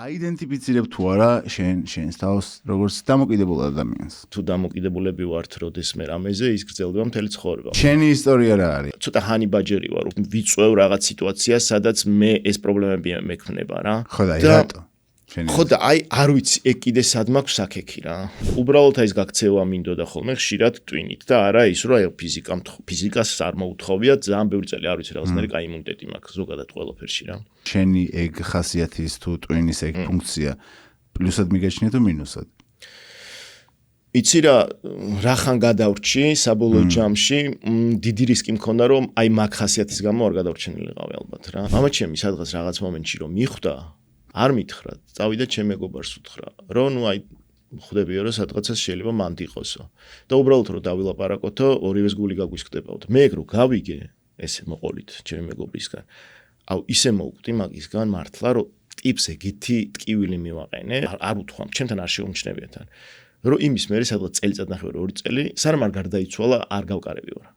აიდენტიფიცირებ თუ არა შენს თავს როგორც დამოკიდებულ ადამიანს. თუ დამოკიდებულები ვართ როდესმე რამეზე, ის გრძელდება მთელი ცხოვრება. შენი ისტორია რა არის? ცოტა ჰანიბაჯერი ვარ, ვიწვევ რაღაც სიტუაციას, სადაც მე ეს პრობლემები მექმნება რა. ხო და რატო? ხო და არ ვიცი, ეგ კიდე სად მაქვს აქექი რა. უბრალოდ ის გაქცევა მინდოდა ხოლმე ხშირად ტვინით და არა ის რომ აი ფიზიკას არ მოუთხოვია, ძალიან ბევრი წელი არ ვიცი რაღაცნაირი კაი იმუნიტეტი მაქვს ზოგადად ყველაფერში რა. შენი ეგ ხასიათის თუ ტვინის ეგ ფუნქცია პლუსად მიგაჩნია თუ მინუსად? იცი რახან გადავრჩი საბოლოო ჯამში, დიდი რისკი მქონდა რომ აი მაგ ხასიათის გამო არ გადავრჩენილიყავი ალბათ რა. მამა ჩემი სადღაც რაღაც მომენტში რომ მიხვდა არ მითხრა, წავიდა ჩემ მეგობარს უთხრა, რომ ნუ აი ხვდებიო რომ სადღაცას შეიძლება მანდ იყოსო. და უბრალოდ რომ დავილაპარაკოთო, ორივეს გული გაგვისკდებაოდ. მე რო გავიგე, ესე მოყოლით ჩემი მეგობრისგან. აუ ისე მოვკვდი მაგისგან მართლა რომ ტიპს ეგეთი ტკივილი მივაყენე, არ უთხოვამ, ჩემთან არ შეუმჩნევია თან. რომ იმის მერე სადღაც წელიწად ნახევარი 2 წელი, სანამ არ გარდაიცვალა, არ გავკარები ვარ.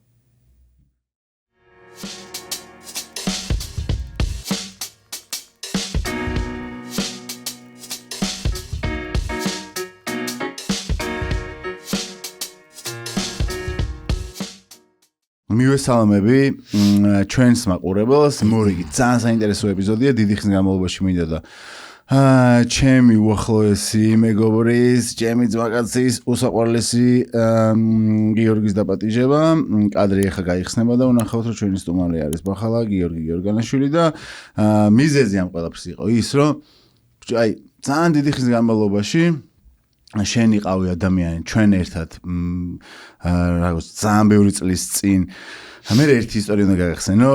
მივესალმები ჩვენს მაყურებელს, მორიგი ძალიან საინტერესო ეპიზოდია, დიდი ხნის განმავლობაში მინდა და ჩემი უახლოესი მეგობრის, ჩემი ძმაკაცის უსაყვარლესი გიორგის დაპატიჟება, კადრი ახლა გაიხსნება და ვნახავთ რომ ჩვენი სტუმარი არის ბახალა გიორგი გიორგანაშვილი და მიზეზი ამ ყველაფრის იყო ის რომ აი ძალიან დიდი ხნის განმავლობაში შენ იყავი ადამიანი ჩვენ ერთად რაღაც ძალიან ბევრი წლის წინ მე ერთი ისტორია უნდა გაგახსენო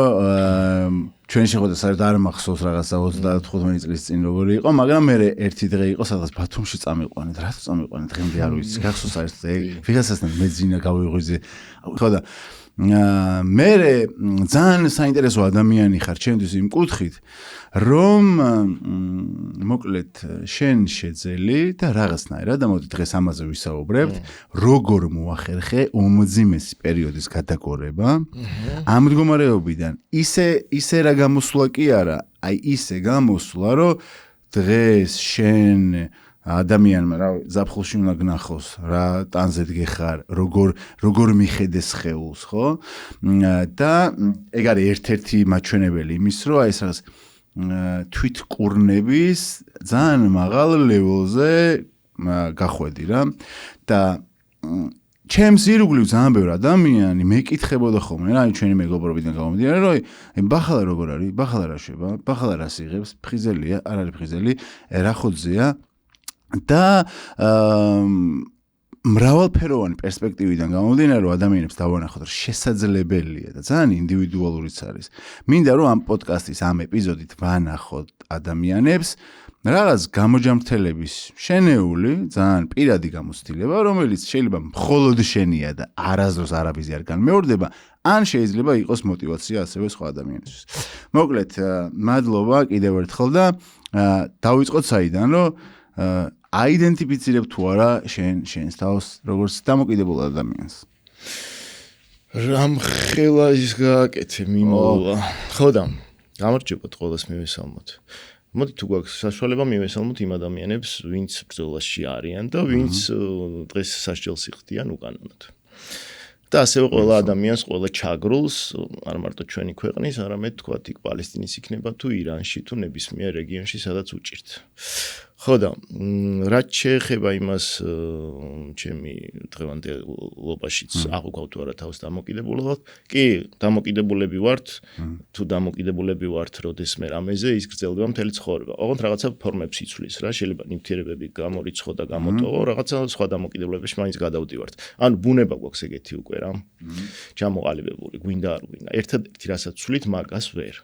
ჩვენ შეხვედრა საერთოდ არ მახსოვს რაღაცა 35 წლის წინ როგორი იყო მაგრამ მე ერთი დღე იყო სადღაც ბათუმში წამიყვანეთ რატო წამიყვანეთ დღემდე არ ვიცი გახსოვს საერთოდ ვიღაცასთან მეძინა გავიღვიძე ხო და მე ძალიან საინტერესო ადამიანი ხარ ჩემთვის იმ კუთხით რომ მოკლედ შენ შეძელი და რაღაცნაირად და მოდი დღეს ამაზე ვისაუბრებთ როგორ მოახერხე უმძიმესი პერიოდის გადაგორება ამ მდგომარეობიდან ისე რა გამოსვლა კი არა აი ისე გამოსვლა რომ დღეს შენ ადამიანმა რა ზაფხულში უნდა გნახოს რა ტანზე დგეხარ როგორ მიხედეს ხეულს ხო და ეგ არის ერთ-ერთი მაჩვენებელი იმის რომ აი ეს რაღაც თვითკურნების ძალიან მაღალ ლეველზე გახვედი რა და ჩემს ირგვლივ ძალიან ბევრი ადამიანი მეკითხებოდა ხოლმე რა ჩვენი მეგობრობიდან გამომდინარე რომ აი ბახალა როგორ არის ბახალა რა შვება ბახალა რას იღებს ფხიზელია არ არის ფხიზელი რა ხოძეა და მრავალფეროვანი პერსპექტივიდან გამომდინარე რომ ადამიანებს დავანახოთ რომ შესაძლებელია და ძალიან ინდივიდუალურიც არის. მინდა რომ ამ პოდკასტის ამ ეპიზოდით ვანახოთ ადამიანებს რაღაც გამოჯამრთელების შენეული, ძალიან პირადი გამოცდილება, რომელიც შეიძლება მხოლოდ შენია და არასდროს არაფერი არ განმეორდება, ან შეიძლება იყოს მოტივაცია ასევე სხვა ადამიანისთვის. მოკლედ, მადლობა კიდევ ერთხელ და დავიწყოთ საიდან რომ აიდენტიფიცირებ თუ არა შენს თავს როგორც დამოკიდებულ ადამიანს. რამ ხელა ის გააკეთე მიმოვა. ხო და გამარჯობათ ყველას მივესალმოთ. მოდი თუ გვაქვს საშუალება მივესალმოთ იმ ადამიანებს, ვინც ბრძოლაში არიან და ვინც დღეს სასჯელს იხდიან უკანონოდ. და ასევე ყველა ადამიანს, ყველა ჩაგრულს, არ მარტო ჩვენი ქვეყნის, არამედ თქვათ იქ პალესტინის იქნება თუ ირანში თუ ნებისმიერ რეგიონში, სადაც უჭირთ. ხო და რაც შეეხება იმას ჩემი დღევანდელობაშიც აღვქვათ თუ არა თავს დამოკიდებულად, კი, დამოკიდებულები ვართ, თუ დამოკიდებულები ვართ როდესმე რამეზე, ის გრძელდება მთელი ცხოვრება. ოღონდ რაღაცა ფორმებს იცვლის რა, შეიძლება ნივთიერებები გამორიცხო და გამოტოვო, რაღაცა სხვა დამოკიდებულებებში მაინც გადავდივართ. ანუ ბუნება გვაქვს ეგეთი უკვე რა. ჩამოყალიბებული, გვინდა არ გვინდა. ერთადერთი რასაც ვცვლით, მაგას ვერ.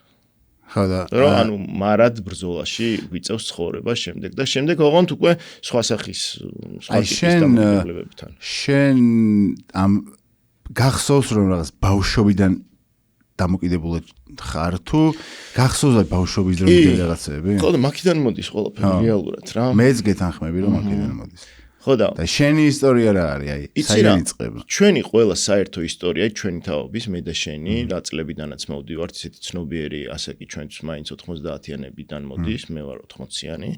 ხო და ანუ მარად ბრძოლაში გვიწევს ცხოვრება შემდეგ და შემდეგ ოღონდ უკვე სხვა სახის სხვა ტიპის დამოკიდებულებებთან. შენ ამ გახსოვს რომ რაღაც ბავშვობიდან დამოკიდებულად ხარ თუ გახსოვს ბავშვობის დროის რაღაცები? ხო და მაქედან მოდის ყველაფერი რეალურად რა. მეც გეთანხმები რომ მაქედან მოდის. ხო და შენი ისტორია რა არის? აი, საიდან იწყება? ჩვენი ყველა საერთო ისტორია, ჩვენი თაობის, მე და შენი, რა წლებიდანაც მოვდივართ, ისეთი ცნობიერი, ასე კი ჩვენც მაინც 90-იანებიდან მოდის, მე ვარ 80-იანი.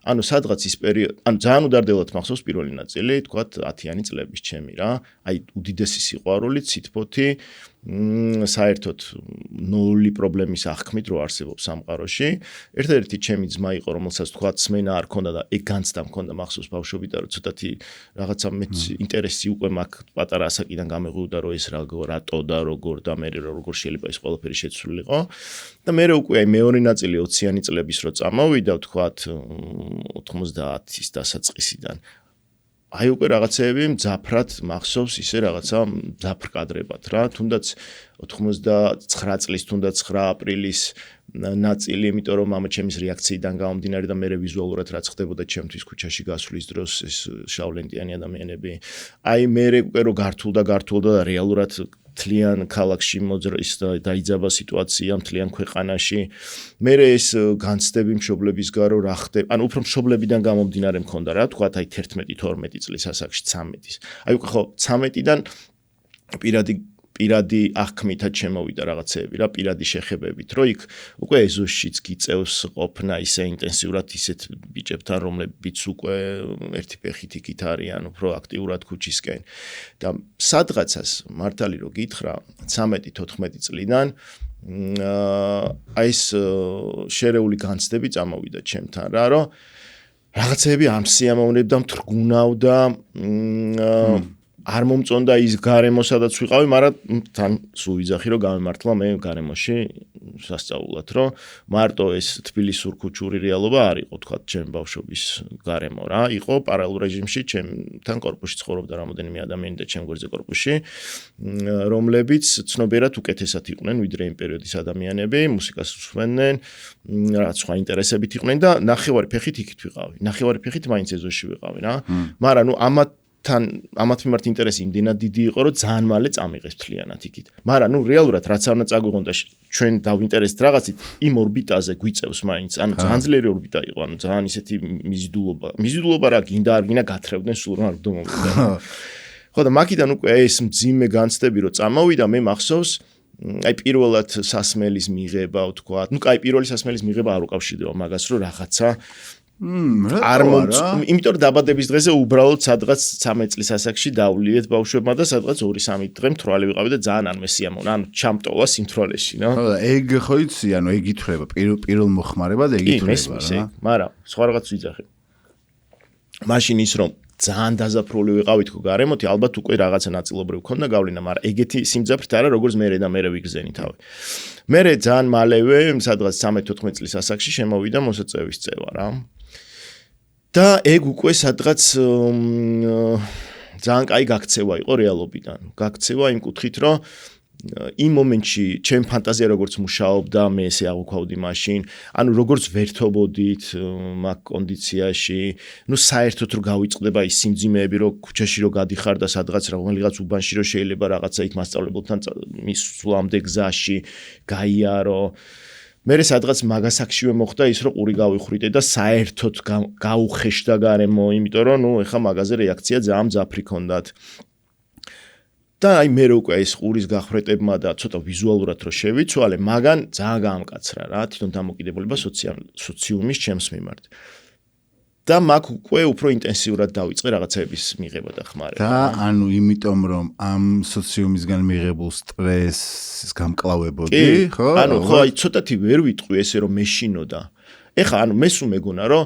ანუ სადღაც ის პერიოდი, ანუ ძალიან udardელად მახსოვს პირველი ნაწილი, თქვათ 10-იანი წლების ჩემი რა. აი, უდიდესი სიყვარული, ციტფოთი, საერთოდ ნული პრობლემის აღქმით რო არსებობს სამყაროში. ერთ-ერთი ჩემი ძმა იყო, რომელსაც თქვათ სმენა არ ქონდა და ეგ განცდა მქონდა მახსოვს ბავშვობიდან, რომ ცოტათი რაღაცა მეც ინტერესი უკვე მაქვს პატარა ასაკიდან გამეღვივდა, რომ ეს რატო და როგორ და მე როგორ შეიძლება ეს ყველაფერი შეცვლილიყო. და მე უკვე აი მეორე ნაწილი 20-იანი წლების რო წამოვიდა, თქვათ 90-ის დასაწყისიდან. აი უკვე რაღაცეები მძაფრად მახსოვს ისე რაღაცა მძაფრ კადრებად რა, თუნდაც 99 წლის, თუნდაც 9 აპრილის ნაწილი, იმიტომ რომ მამა ჩემის რეაქციიდან გამომდინარე და მე ვიზუალურად რაც ხდებოდა ჩემთვის ქუჩაში გასვლის დროს ეს შავლენტიანი ადამიანები. აი მე უკვე რო გართულდა და რეალურად მთლიან ქალაქში მოძრაის დაიძაბა სიტუაცია, მთლიან ქვეყანაში. მე ეს განცდები მშობლებისგან რო რა ხდება, ანუ უფრო მშობლებიდან გამომდინარე მქონდა რა, თქვათ აი 11-12 წლის ასაკში 13-ის. აი უკვე ხო 13-დან პირადი აღქმითაც შემოვიდა რაღაცეები რა, პირადი შეხებებით, რომ იქ უკვე ეზოშიც გიწევს ყოფნა ისე ინტენსიურად ისეთ ბიჭებთან, რომლებიც უკვე ერთი ფეხით იქით არიან, უფრო აქტიურად ქუჩისკენ. და სადღაცას მართალი რო გითხრა 13-14 წლიდან აი ეს შერეული განცდები წამოვიდა ჩემთან რა, რომ რაღაცეები ამ სიამოვნებდა, მთრგუნავდა, არ მომწონდა ის გარემო, სადაც ვიყავი, მაგრამ თან სულ ვიძახი, რომ გამემართლა მე გარემოში სასწაულად, რომ მარტო ეს თბილისურ ქუჩური რეალობა არ იყო, თქვათ, ჩემ ბავშვობის გარემო რა, იყო პარალელურ რეჟიმში ჩემთან კორპუსში ცხოვრობდა რამოდენიმე ადამიანი და ჩემ გვერდზე კორპუსში, რომლებიც ცნობიერად უკეთესად იყვნენ, ვიდრე იმ პერიოდის ადამიანები, მუსიკას უსმენდნენ, რაღაც სხვა ინტერესებით იყვნენ და ნახევარი ფეხით იქით ვიყავი. ნახევარი ფეხით მაინც ეზოში ვიყავი რა. მაგრამ ნუ ამათ მიმართ ინტერესი იმდენად დიდი იყო, რომ ძალიან მალე წამიღეს მთლიანად იქით. მაგრამ ნუ რეალურად რაც არ უნდა წაგვიღონ და ჩვენ დავინტერესდით რაღაცით, იმ ორბიტაზე გვიწევს მაინც. ანუ ძალიან ძლიერი ორბიტა იყო, ანუ ძალიან ისეთი მიზიდულობა რა გინდა არ გინდა გათრევდნენ სულ რა მოვიდა. ხო და მაგიდან უკვე ეს მძიმე განცდები რო წამოვიდა, მე მახსოვს აი პირველად სასმელის მიღება, ვთქვა. ნუ კაი პირველი სასმელის მიღება არ უკავშირდება მაგას, რომ რაღაცა იმიტომ რომ დაბადების დღეზე უბრალოდ სადღაც 13 წლის ასაკში დავლიეთ ბავშვებმა და სადღაც 2-3 დღე მთვრალი ვიყავი და ძალიან არ მესიამონა, ანუ ჩამტოვა სიმთვრალეში, რა. ხო და ეგ ხო იცი, ანუ ეგ ითვლება პირველ მოხმარებად ეგ ითვლება რა. მაგრამ სხვა რაღაც ვიძახი. მაშინ ის რომ ძალიან დაზაფრული ვიყავით ხო გარემოთი, ალბათ უკვე რაღაცა ნაწილობრივ ქონდა გავლენა, მაგრამ ეგეთი სიმძაფრით არა, როგორც მე და მე ვიგზენი თავი. მე ძალიან მალევე, სადღაც 13-14 წლის ასაკში შემოვიდა მოსაწევის წევა რა. და ეგ უკვე სადღაც ძალიან კაი გაქცევა იყო რეალობიდან. გაქცევა იმ კუთხით, რომ იმ მომენტში ჩემ ფანტაზია როგორც მუშაობდა, მე ესე აღვქვავდი მაშინ, ანუ როგორც ვერთობოდით მაგ კონდიციაში, ნუ საერთოდ რო გავიწყდება ის სიმძიმეები, რომ ქუჩაში რო გადიხარ და სადღაც რომელიღაც უბანში რო შეიძლება რაღაცა იქ მასწავლებელთან მისვლამდე გზაში გაიარო. მე სადღაც მაგასაკშივე მოხდა ის, რომ ყური გავიხრიტე და საერთოდ გაუხეშდა გარემო, იმიტომ რომ ნუ ეხა მაგაზე რეაქცია ძალიან მძაფრი ქონდათ. და აი მე უკვე ეს ყურის გახვრეტებმა და ცოტა ვიზუალურად რო შევიცვალე, მაგან ძალიან გაამკაცრა რა, თვითონ დამოკიდებულება სოციუმის ჩემს მიმართ. და მაგ უკვე უფრო ინტენსიურად დავიწყე რაღაცების მიღება და ხმარება. და ანუ იმიტომ რომ ამ სოციუმისგან მიღებულ სტრესს გამკლავებოდი, ხო? ანუ ხო აი ცოტათი ვერ ვიტყვი ესე რომ მეშინოდა. ეხა ანუ მე სულ მეგონა რომ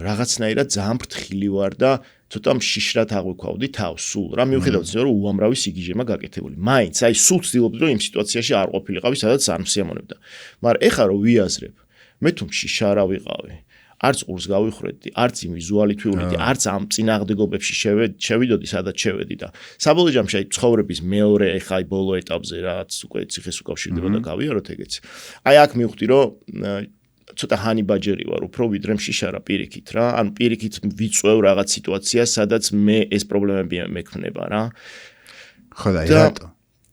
რაღაცნაირად ძალიან ფრთხილი ვარ და ცოტა მშიშრად აღვიქვავდი თავს სულ. რა მიუხედავად იმისა რომ უამრავი სიგიჟემა გაკეთებული. მაინც აი სულ ვცდილობდი რომ იმ სიტუაციაში არ ყოფილიყავი, სადაც არ მსიამოვნებდა. მაგრამ ეხა რომ ვიაზრებ, მე თუ მშიშა არ ვიყავი. არც ყურს გავიხრეტდი, არც იმ ვიზუალით ვივლედი, არც ამ წინააღმდეგობებში შევიდოდი, სადაც შევედი და საბოლოო ჯამში აი ცხოვრების მეორე ეხა აი ბოლო ეტაპზე რაც უკვე ციხეს უკავშირდება და გავიაროთ ეგეც. აი აქ მივხვდი რომ ცოტა ჰანიბაჯერი ვარ, უფრო ვიდრე მშიშარა პირიქით რა, ანუ პირიქით ვიწვევ რაღაც სიტუაციას, სადაც მე ეს პრობლემები მექმნება რა. ხო და რატო?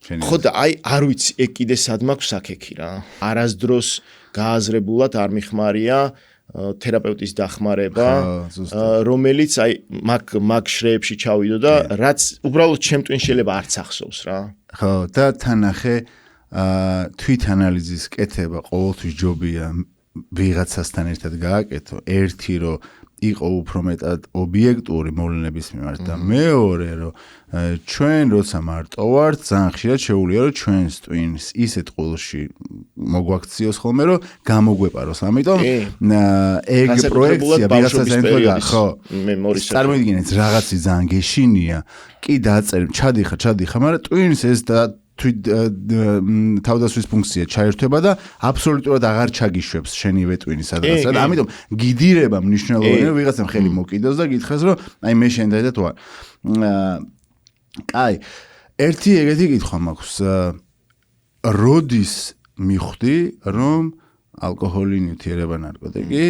ხო და აი არ ვიცი ეგ კიდე სად მაქვს საქექი რა არასდროს გააზრებულად არ მიხმარია თერაპევტის დახმარება რომელიც აი მაგ შრეებში ჩავიდო და რაც უბრალოდ ჩემ ტვინ შეიძლება არც ახსოვს რა ხო და თანახე თვითანალიზის კეთება ყოველთვის ჯობია ვიღაცასთან ერთად გააკეთო ერთი რომ იყო უფრო მეტად ობიექტური მოვლენების მიმართ და მეორე რომ ჩვენ როცა მარტო ვართ ძალიან ხშირად შეუძლია რომ ჩვენს ტვინს ისეთ ყოლში მოგვაქციოს ხოლმე რომ გამოგვეპაროს ამიტომ ეგ პროექცია ვიღაცას ერთად ხო წარმოიდგინეთ რაღაცი ძალიან გეშინია კი დააწერ ჩადიხარ მაგრამ ტვინს ეს და თავდასხმის ფუნქცია ჩაერთვება და აბსოლუტურად აღარ ჩაგიშვებს შენივე ტვინი სადღაც და ამიტომ გიდირება მნიშვნელოვანია ვიღაცამ ხელი მოკიდოს და გითხრას რომ აი მე შენ და თუ არ კაი ერთი ეგეთი კითხვა მაქვს როდის მიხვდი რომ ალკოჰოლი ნივთიერება ნარკოტიკი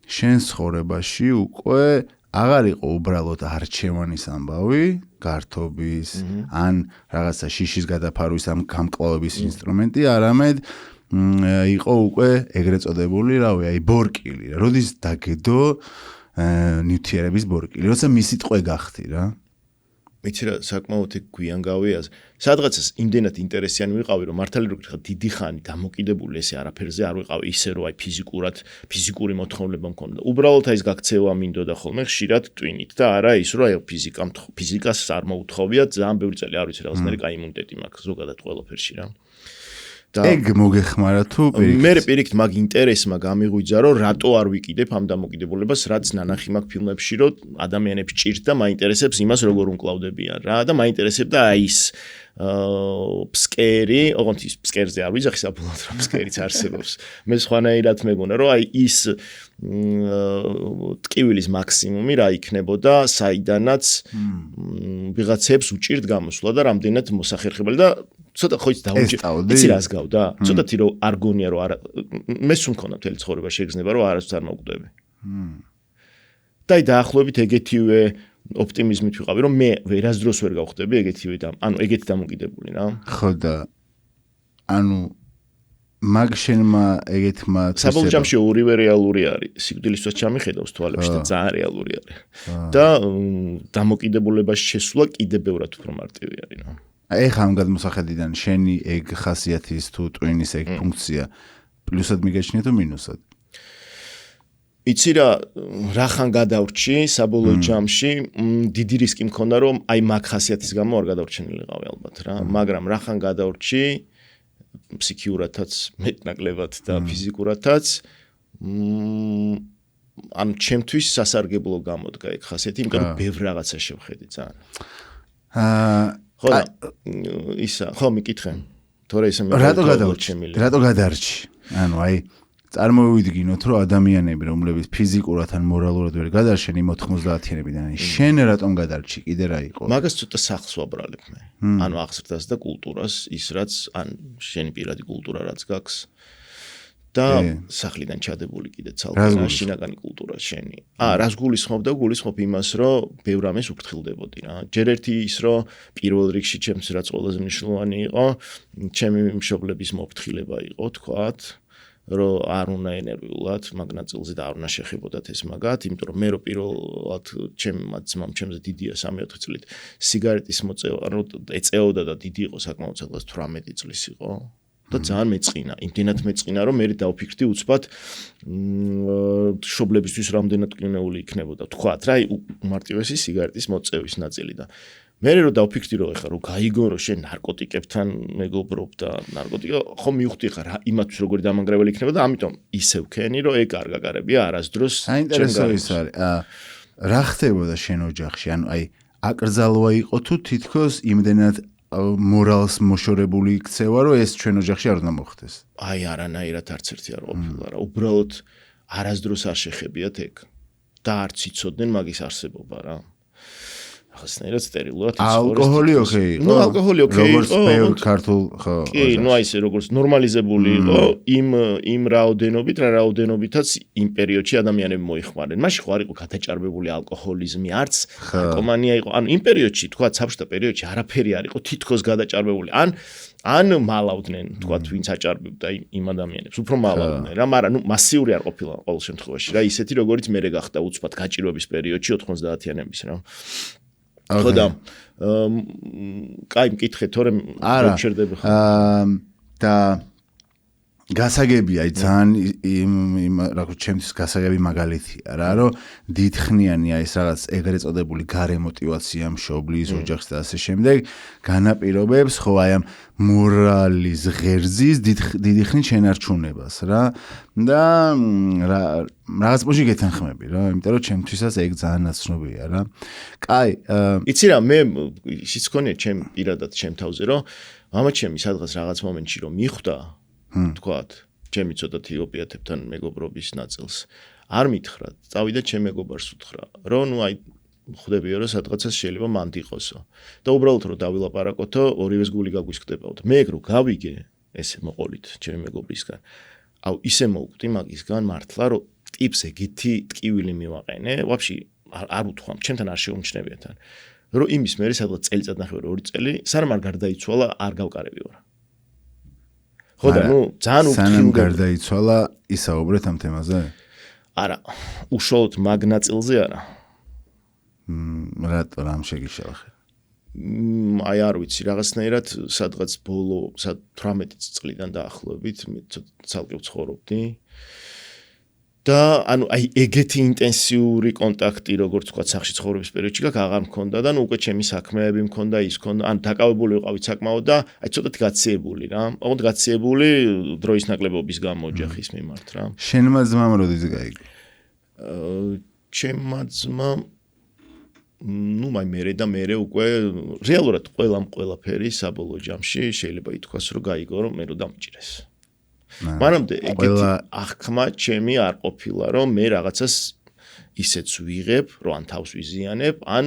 შენ ცხოვრებაში უკვე აღარ იყო უბრალოდ არჩევანის ამბავი გართობის ან რაღაცა შიშის გადაფარვის ამ გამკლავების ინსტრუმენტი არამედ იყო უკვე ეგრეთ წოდებული რავი აი ბორკილი როდის დაგედო ნივთიერების ბორკილი როცა მისი ტყვე გახდი რა ვიცი რა საკმაოდ გვიან გავიაზ სადღაცას იმდენად ინტერესიანი ვიყავი რომ მართალი რო გითხრა დიდი ხანი დამოკიდებული ესე არაფერზე არ ვიყავი ისე რომ აი ფიზიკური მოთხოვნება მქონდა უბრალოდ აი ეს გაქცევა მინდოდა ხოლმე ხშირად ტვინით და არა ის რომ აი ფიზიკას არ მოუთხოვია ძალიან ბევრი წელი არ ვიცი რაღაცნაირი კაი იმუნიტეტი მაქვს ზოგადად ყველაფერში რა ეგ მოგეხმარა თუ პირიქით მე პირიქით მაგ ინტერესმა გამიღვიძა რომ რატო არ ვიკიდებ ამ დამოკიდებულებას რაც ნანახი მაქვს ფილმებში რომ ადამიანებს ჭირთ და მაინტერესებს იმას როგორ უმკლავდებიან რა და მაინტერესებდა აი ის ფსკერი ოღონდ ის ფსკერზე არ ვიძახი საბოლოოდ რომ ფსკერიც არსებობს მე სხვანაირად მეგონა რომ აი ის ტკივილის მაქსიმუმი რა იქნებოდა საიდანაც ვიღაცებს უჭირთ გამოსვლა და რამდენად მოსახერხებელი და ცოტა ხო იცი დაუჭირდა იცი რას გავდა ცოტათი რომ არ გონია რომ არა მე სულ მქონდა მთელი ცხოვრება შეგრძნება რომ არასდროს არ მოგკვდები და აი დაახლოებით ეგეთივე ოპტიმიზმით ვიყავი რომ მე ვერასდროს ვერ გავხდები ეგეთივე და ანუ ეგეთი დამოკიდებული რა ხო და ანუ მაგ შენმა ეგეთმა საბოლოო ჯამში ორივე რეალური არის სიკვდილისას ჩამიხედავს თვალებში და ძალიან რეალური არის და დამოკიდებულებაში შესვლა კიდე ბევრად უფრო მარტივი არის რა ეხა ამ გადმოსახედიდან შენი ეგ ხასიათის თუ ტვინის ეგ ფუნქცია პლუსად მიგაჩნია თუ მინუსად იცი რახან გადავრჩი საბოლოო ჯამში დიდი რისკი მქონდა რომ აი მაგ ხასიათის გამო არ გადავრჩენილიყავი ალბათ რა მაგრამ რახან გადავრჩი ფსიქიურადაც მეტნაკლებად და ფიზიკურადაც ან ჩემთვის სასარგებლო გამოდგა ეგ ხასიათი იმიტომ რომ ბევრ რაღაცა შევხედე ძალიან ხო ისა ხო მიკითხე თორე ისე რატო გადარჩი ანუ აი წარმოვიდგინოთ რომ ადამიანები რომლებიც ფიზიკურად ან მორალურად ვერ გადარჩენ იმ 90-იანებიდან შენ რატომ გადარჩი კიდე რა იყო მაგას ცოტა სახლს ვაბრალებ მე ანუ აღზრდას და კულტურას ის რაც ან შენი პირადი კულტურა რაც გაქვს და სახლიდან ჩადებული კიდე ცალკე შინაგანი კულტურა შენი რას გულისხმობ და გულისხმობ იმას რომ ბევრ ამას უფრთხილდებოდი რა ჯერ ერთი ის რომ პირველ რიგში ჩემს რაც ყველაზე მნიშვნელოვანი იყო ჩემი მშობლების მოფრთხილება იყო თქვათ რომ არ უნდა ენერგიულად მაგ ნაწილზე და არ უნდა შეხებოდათ ეს მაგათ იმიტომ რომ მე რო პირველად ჩემმა ძმამ ჩემზე დიდია 3-4 წლით სიგარეტის მოწევა რომ ეწეოდა და დიდი იყო საკმაოდ სადღაც 18 წლის იყო და ძალიან მეწყინა იმდენად მეწყინა რომ მე დავფიქრდი უცბად მშობლებისთვის რამდენად კინეული იქნებოდა თქვათ რა უმარტივესი სიგარეტის მოწევის ნაწილი და მე რო დავფიქრდი რომ ეხა რომ გაიგო რომ შენ ნარკოტიკებთან მეგობრობ და ნარკოტიკა ხო მივხვდი ხა იმათთვის როგორი დამანგრეველი იქნება და ამიტომ ისევ ქენი რომ ეგ არ გაგარებია არასდროს საინტერესო ის არის რა ხდებოდა შენ ოჯახში ანუ აი აკრძალვა იყო თუ თითქოს იმდენად მორალს მოშორებული იქცევა რომ ეს ჩვენ ოჯახში არ უნდა მოხდეს აი არანაირად არც ერთი არ ყოფილა რა უბრალოდ არასდროს არ შეხებიათ ეგ და არც იცოდნენ მაგის არსებობა რა ახასნაირად სტერილურად ალკოჰოლი ოკეი იყო. ალკოჰოლი ოკეი იყო. როგორც ბევრ ქართულ ხო. კი, აი ესე როგორც ნორმალიზებული იყო იმ რაოდენობითაც იმ პერიოდში ადამიანები მოიხმარდნენ. მაშინ ხო არ იყო გადაჭარბებული ალკოჰოლიზმი, არც ნარკომანია იყო. ანუ იმ პერიოდში, თქვა საბჭოთა პერიოდში არაფერი არ იყო თითქოს გადაჭარბებული. ან მალავდნენ, თქვა ვინც აჭარბებდა იმ ადამიანებს, უფრო მალავდნენ რა, მაგრამ მასიური არ ყოფილა ყოველ შემთხვევაში რა, ისეთი როგორც მერე გახდა უცბად გაჭირვების პერიოდში 90-იანების რა. ხო და კაი მკითხე თორემ შევჩერდები ხო და გასაგებია ძალიან იმ რა ქვია ჩემთვის გასაგები მაგალითია რა რომ დიდხნიანი ეს რაღაც ეგრეთ წოდებული გარე მოტივაცია მშობლის ოჯახის და ასე შემდეგ განაპირობებს ხო აი ამ მორალის ღერძის დიდი ხნით შენარჩუნებას რა და რაღაც პოში გეთანხმები რა იმიტომ რომ ჩემთვისაც ეგ ძალიან ნაცნობია რა კაი იცი რა მე ისიც გქონია ჩემ პირადად ჩემ თავზე რომ მამა ჩემი სადღაც რაღაც მომენტში რომ მიხვდა თქვათ, ჩემი ცოტათი ოპიატებთან მეგობრობის ნაწილს. არ მითხრა, წავიდა ჩემ მეგობარს უთხრა, რომ ნუ აი ხვდებიო რომ სადღაცას შეიძლება მანდ იყოსო. და უბრალოდ რომ დავილაპარაკოთო, ორივეს გული გაგვისხდებაოდ. მე რო გავიგე, ესე მოყოლით ჩემი მეგობრისგან. აუ ისე მოვკვდი მაგისგან მართლა რომ ტიპს ეგეთი ტკივილი მივაყენე, ვაფშე არ უთხოვ, ჩემთან არ შეუმჩნევია თან. რომ იმის მერე სადღაც წელიწად ნახევარი 2 წელი, სანამ არ გარდაიცვალა, არ გავკარებიო რა. ხო და ნუ ძალიან სანამ გარდაიცვალა ისაუბრეთ ამ თემაზე? არა, უშუალოდ მაგ ნაწილზე არა. რატო რამ შეგიშალხე? აი არ ვიცი, რაღაცნაირად სადღაც ბოლო 18 წლიდან დაახლოებით მე ცალკე ვცხოვრობდი. და ანუ აი ეგეთი ინტენსიური კონტაქტი როგორც თქვა სახში ცხოვრების პერიოდში აღარ მქონდა და ნუ უკვე ჩემი საქმეები მქონდა ის მქონდა ან დაკავებული ვიყავით საკმაოდ და აი ცოტათი გაციებული რა ოღონდ გაციებული დროის ნაკლებობის გამო ოჯახის მიმართ რა შენმა ძმამ როდის გაიგო ჩემმა ძმამ ნუ მე და მე უკვე რეალურად ყველაფერი საბოლოო ჯამში შეიძლება ითქვას რომ გაიგო რომ მე რო დამჭირეს მანამდე ეგეთი აღქმა ჩემი არ ყოფილა რომ მე რაღაცას ისეც ვიღებ რომ ან თავს ვიზიანებ ან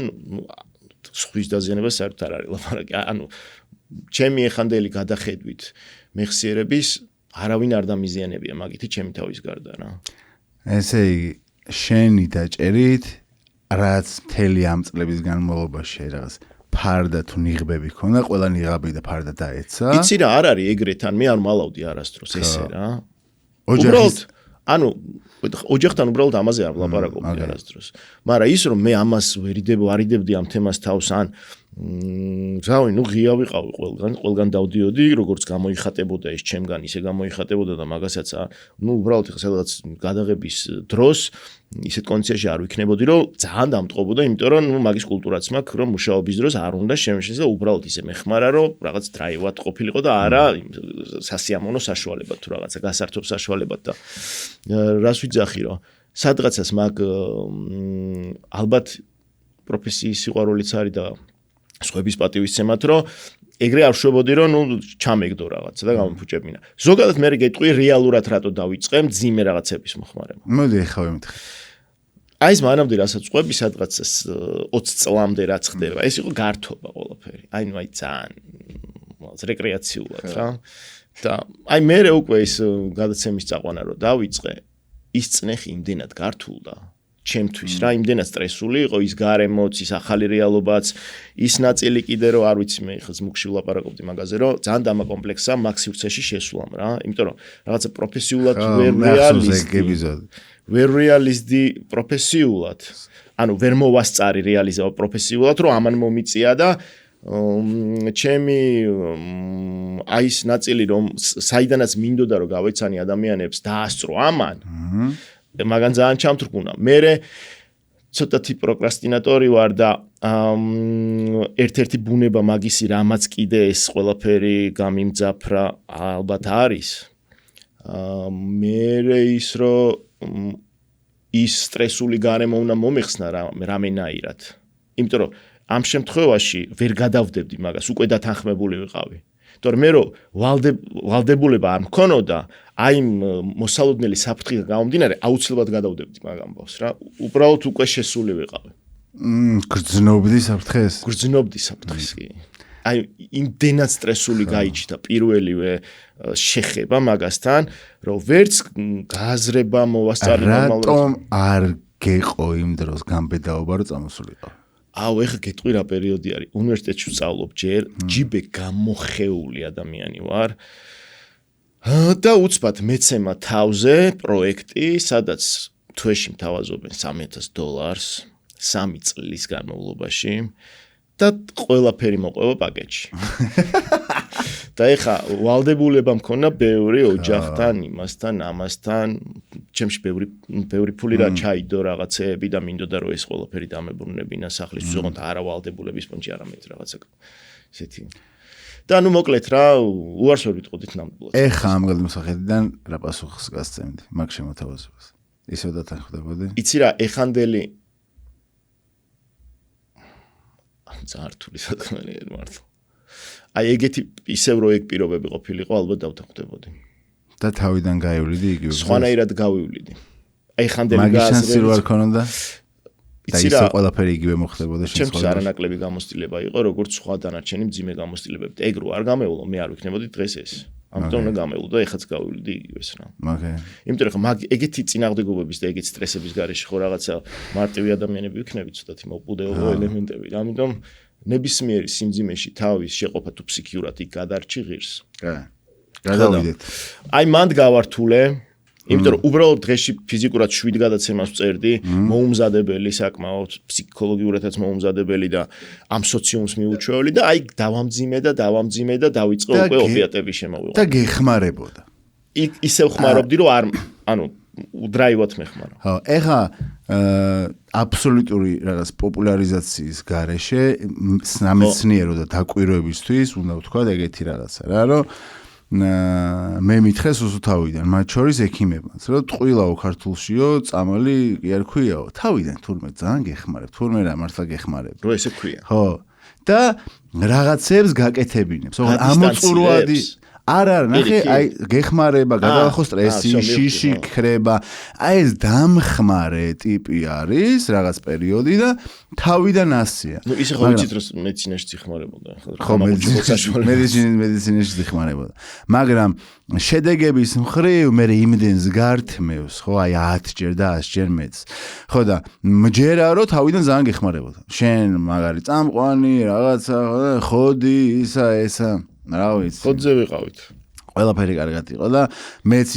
სხვის დაზიანებას საერთოდ არ არის ლაპარაკი ანუ ჩემი ეხანდელი გადახედვით მეხსიერების არავინ არ დამიზიანებია მაგითი ჩემი თავის გარდა რა ესე იგი შენი დაჭერით რაც მთელი ამ წლების განმავლობაში რაღაც ფარდა თუ ნიღბები ქონდა, ყველა ნიღაბი და ფარდა დაეცა. იცი რა, არ არის ეგრეთ, ან მე არ მალავდი არასდროს ესე რა. უბრალოდ, ანუ ოჯახთან უბრალოდ ამაზე არ ვლაპარაკობდი არასდროს. მაგრამ ის რომ მე ამას ვარიდებდი ამ თემას თავს, ან რავი, ნუ ღია ვიყავი ყველგან დავდიოდი, როგორც გამოიხატებოდა ეს ჩემგან, ისე გამოიხატებოდა და მაგასაც, ნუ უბრალოდ ხა სადღაც გადაღების დროს ისეთ კონდიციაში არ ვიქნებოდი, რომ ძალიან დამტყობოდა, იმიტომ რომ ნუ მაგის კულტურაც მაქვს, რომ მუშაობის დროს არ უნდა შემეშესა უბრალოდ ისე მეხმარა, რომ რაღაც დრაივად ყოფილიყო და არა სასიამოვნო საშუალებად თუ რაღაცა გასართობ საშუალებად და რას ვიძახი, რომ სადღაცას მაგ ალბათ პროფესიის სიყვარულიც არის და სხვების პატივისცემად, რომ ეგრე არ შვებოდი, რომ ნუ ჩამეგდო რაღაცა და გამოფუჭებინა. ზოგადად მე გეტყვი რეალურად რატო დავიწყე მძიმე რაღაცების მოხმარება. მოდი ახლა ვემთხე. აი ეს მანამდე რასაც ყვები სადღაც 20 წლამდე რაც ხდება. ეს იყო გართობა ყველაფერი. აი ნუ აი ძალიან რეკრეაციულად რა. და აი მე უკვე ის გადაცემის წაყვანა რომ დავიწყე, ის წნეხი იმდენად გართულდა. ჩემთვის რა იმდენად სტრესული იყო ის გარემოც ის ახალი რეალობაც ის ნაწილი კიდე რომ არ ვიცი მე ხა ზმუქში ვლაპარაკობდი მაგაზე რომ ძალიან დამაკომპლექსა მაგ სივრცეში შესვლამ რა იმიტომ რომ რაღაცა პროფესიულად ვერ რეალიზდი პროფესიულად ანუ ვერ მოვასწარი რეალიზება პროფესიულად რომ ამან მომიწია და ჩემი აი ეს ნაწილი რომ საიდანაც მინდოდა რომ გავეცანი ადამიანებს დაასწრო ამან მაგან ძალიან ჩამთრგუნა. მე ცოტათი პროკრასტინატორი ვარ და ერთ-ერთი ბუნება მაგისი რამაც კიდე ეს ყველაფერი გამიმძაფრა ალბათ არის. მე ის რომ ის სტრესული გარემო უნდა მომეხსნა რამენაირად. იმიტომ რომ ამ შემთხვევაში ვერ გადავდებდი მაგას, უკვე დათანხმებული ვიყავი. თორე მე რომ ვალდებულება არ მქონოდა, აი მოსალოდნელი საფრთხიდან გამომდინარე, აუცილებლად გადავდებდი მაგ ამბავს რა. უბრალოდ უკვე შესული ვიყავი. გრძნობდი საფრთხეს? გრძნობდი საფრთხეს კი. აი იმდენად სტრესული გაიჩნდა პირველივე შეხება მაგასთან, რომ ვერც გააზრება მოვასწარე ნორმალურად. რატომ არ გეყო იმ დროს გამბედაობა რომ წამოსულიყო? ეხა გეტყვი რა პერიოდი არის. უნივერსიტეტში ვსწავლობ ჯერ, ჯიბე გამოხეული ადამიანი ვარ. და უცბად მეცემა თავზე პროექტი, სადაც თვეში მთავაზობენ $3,000 3 წლის განმავლობაში და ყველაფერი მოყვება პაკეტში. და ეხა ვალდებულება მქონა ბევრი ოჯახთან, იმასთან, ამასთან, ჩემში ბევრი ფული რა ჩაიდო რაღაცეები და მინდოდა რომ ეს ყველაფერი დამებრუნებინა სახლისთვის, ოღონდ არა ვალდებულების პონჩი, არამედ რაღაცა ესეთი. და ნუ მოკლედ რა, უარს ვერ ვიტყოდით ნამდვილად. ეხა ამ გადმოსახედიდან რა პასუხს გასცემდი მაგ შემოთავაზებას? ისევ დათანხმდებოდი? იცი რა, ეხანდელი ზართული საქმეა მართლა. აი ეგეთი ისევ რო ეგ პირობები ყოფილიყო, ალბათ დავთანხმდებოდი. და თავიდან გაივლიდი იგივე. სხვანაირად გავივლიდი. აი ხანდელი მაგის შანსი რო არ ქონოდა? იცი რა, ყველაფერი იგივე მოხდებოდა შენ ჩემს არანაკლები გამოცდილება იყო, როგორც სხვა დანარჩენი მძიმე გამოცდილებები. ეგ რო არ გამეულო, მე არ ვიქნებოდი დღეს ეს. ამიტომ უნდა გამეულო და ეხაც გავივლდი იგივეს რა. მაგე. იმიტომ რომ ეგეთი წინააღმდეგობების და ეგეთი სტრესების გარეშე ხო რაღაცა მარტივი ადამიანები ვიქნებით, ცოტათი მოპუდეულო ელემენტები. ამიტომ ნებისმიერი სიმძიმეში თავის შეყოფა თუ ფსიქიურად იქ გადარჩი ღირს. გადავიდეთ. აი მანდ გავართულე, იმიტომ რომ უბრალოდ დღეში ფიზიკურად 7 გადაცემას ვწერდი, მოუმზადებელი საკმაოდ, ფსიქოლოგიურადაც მოუმზადებელი და ამ სოციუმს მიუჩვეული და აი დავამძიმე და დავიწყე უკვე ოპიატების შემოვიღო. და გეხმარებოდა. ისევ ხმარობდი რომ არ, დრაივად მეხმარა. ხო, ეხა აბსოლუტური რაღაც პოპულარიზაციის გარეშე სამეცნიერო და დაკვირვებისთვის უნდა ვთქვა ეგეთი რაღაცა რა, რომ მე მითხეს უსუთავიდან, მათ შორის ექიმებმაც, რომ ტყუილაო ქართულშიო, წამალი კი არ ქვიაო, თავიდან თურმე ძალიან გეხმარებ, თურმე რა მართლა გეხმარებ. რო ესე ქვია. ხო. და რაღაცებს გაკეთებინებს. ამოწურვადი არა, ნახე, აი გეხმარება, გადაახო სტრესი, შიში ქრება. აი ეს დამხმარე ტიპი არის რაღაც პერიოდი და თავიდან ასია. ნუ ისე ხო ვიცით რომ მედიცინაში ციხმარებოდა, ხო, მედიცინაში ციხმარებოდა. მაგრამ შედეგების მხრივ მე იმდენს გართმევს, ხო, აი 10 ჯერ და 100 ჯერ მეც. ხო და მჯერა რომ თავიდან ძალიან გეხმარებოდა. შენ მაგარი წამყვანი, რაღაცა, ხოდი, ისა რა ვიცი. ხოდზე ვიყავით. ყველაფერი კარგად იყო და მეც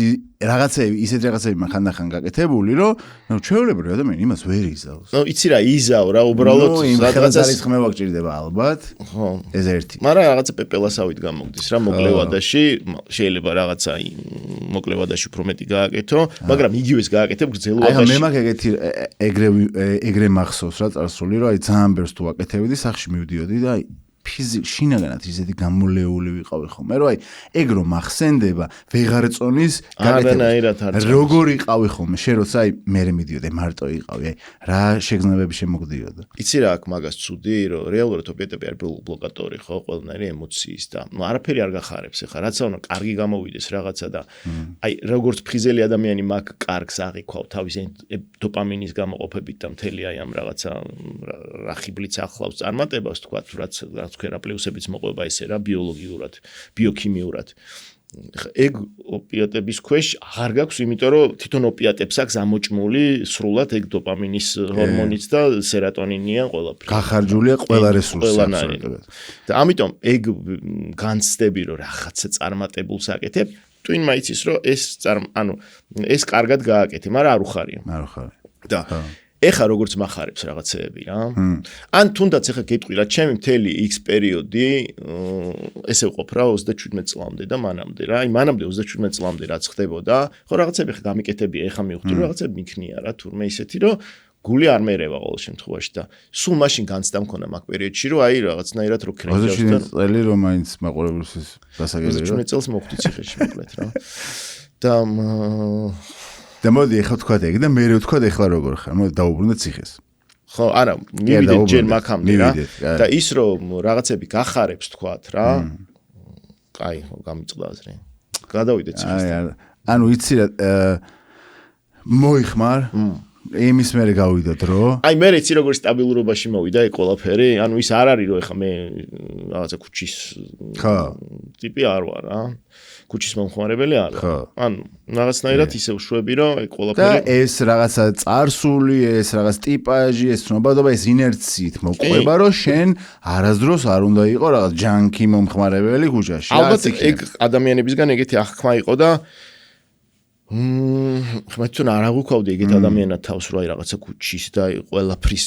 რაღაცები, ისეთ რაღაცები მახანდახან გაკეთებული, რომ ჩვეულებრივი ადამიანი იმას ვერ იზავს. ნუ იცი რა, იზავ რა, უბრალოდ რაღაცას ხმევა გჭირდება ალბათ. ხო. ეს ერთი. მაგრამ რაღაცა პეპელასავით გამოგდის რა, მოკლევადაში, შეიძლება რაღაცა მოკლევადაში უფრო მეტი გააკეთო, მაგრამ იგივეს გააკეთებ გრძელვადაში. აი მე მაგ ეგრე მახსოვს რა წარსული, რომ აი ძალიან ბევრს თუ აკეთებდი, სახში მივდიოდი და აი შინაგანად ისეთი გამოლეული ვიყავი ხოლმე, რომ აი ეგ რომ ახსენდება, ვეღარ წონის გაკეთება. როგორ იყავი ხოლმე, შენ როცა აი მე მიდიოდი, მარტო იყავი, აი რა შეგრძნებები შემოგდიოდა. იცი რა აქვს მაგას ცუდი, რომ რეალურად ოპიატები არ ბლოკატორი ხო, ყველანაირი ემოციის და არაფერი არ გახარებს ახლა, რაც უნდა კარგი გამოვიდეს რაღაცა და აი როგორც ფხიზელი ადამიანი მაგ კარგს აღიქواو თავის დოპამინის გამოყოფებით და მთელი აი ამ რაღაცა რახიბლიც ახლავს წარმატებას თქვა, რაც თქვენ პლუსებიც მოყვება ესე რა ბიოლოგიურად, ბიოქიმიურად. ეგ ოპიატების ქვეშ აღარ გაქვს, იმიტომ რომ თვითონ ოპიატებს აქვს ამოჭმული სრულად ეგ დოპამინის ჰორმონიც და სერატონინია ყველაფერი. გახარჯულია ყველა რესურსი აბსოლუტურად. და ამიტომ ეგ განცდები რომ რაღაცა წარმატებულს აკეთებ, twin იცის რომ ეს კარგად გააკეთე, მაგრამ არ უხარია. არ უხარია. და ეხა როგორც מחარებს რაღაცეები რა. ან თუნდაც ეხა გეტყვი რა, ჩემი მთელი X პერიოდი ესე ვყოფ რა 37 წლამდე და მანამდე რა. აი მანამდე 37 წლამდე რაც ხდებოდა, ხო რაღაცები ხა გამიკეთებია, ეხა მივხვდი რომ რაღაცები მიქნია რა, თურმე ისეთი რომ გული არ მერევა ყოველ შემთხვევაში და სულ მაშინ განცდა მქონა მაგ პერიოდში რომ აი რაღაცნაირად რო ქრენდავს და 37 წელი რომ მაინც მაყურებელს დასაგებია. 37 წელს მოხვდი ციხეში მოკლედ რა. და და მოდი ახლა ვთქვა ეგ და მე ვთქვა ახლა როგორ ხარ, მოდი დაუბრუნდეთ ციხეს. ხო, არა, მივიდეთ ჯერ მაგამდე რა. და ის რომ რაღაცები გახარებს თქვათ რა. კაი, გამიწყდა აზრი. გადავიდეთ ციხეს. ანუ იცი რა მოიხმარ იმის მერე გავიდა დრო. აი მე იცი როგორ სტაბილურობაში მოვიდა ეგ ყველაფერი, ანუ ის არ არის რომ ეხა მე რაღაცა ქუჩის ტიპი არ ვარ რა. ქუჩის მომხმარებელი არ ვარ. ანუ რაღაცნაირად ისე ვშვები რომ ეგ ყველაფერი და ეს რაღაცა წარსული, ეს რაღაც ტიპაჟი, ეს ცნობადობა, ეს ინერციით მოყვება რომ შენ არასდროს არ უნდა იყო რაღაც ჯანკი მომხმარებელი ქუჩაში. ალბათ ეგ ადამიანებისგან ეგეთი აღქმა იყო და ხმა თვითონ არ აღვიქვავდი ეგეთ ადამიანად თავს რომ აი რაღაცა ქუჩის და ყველაფრის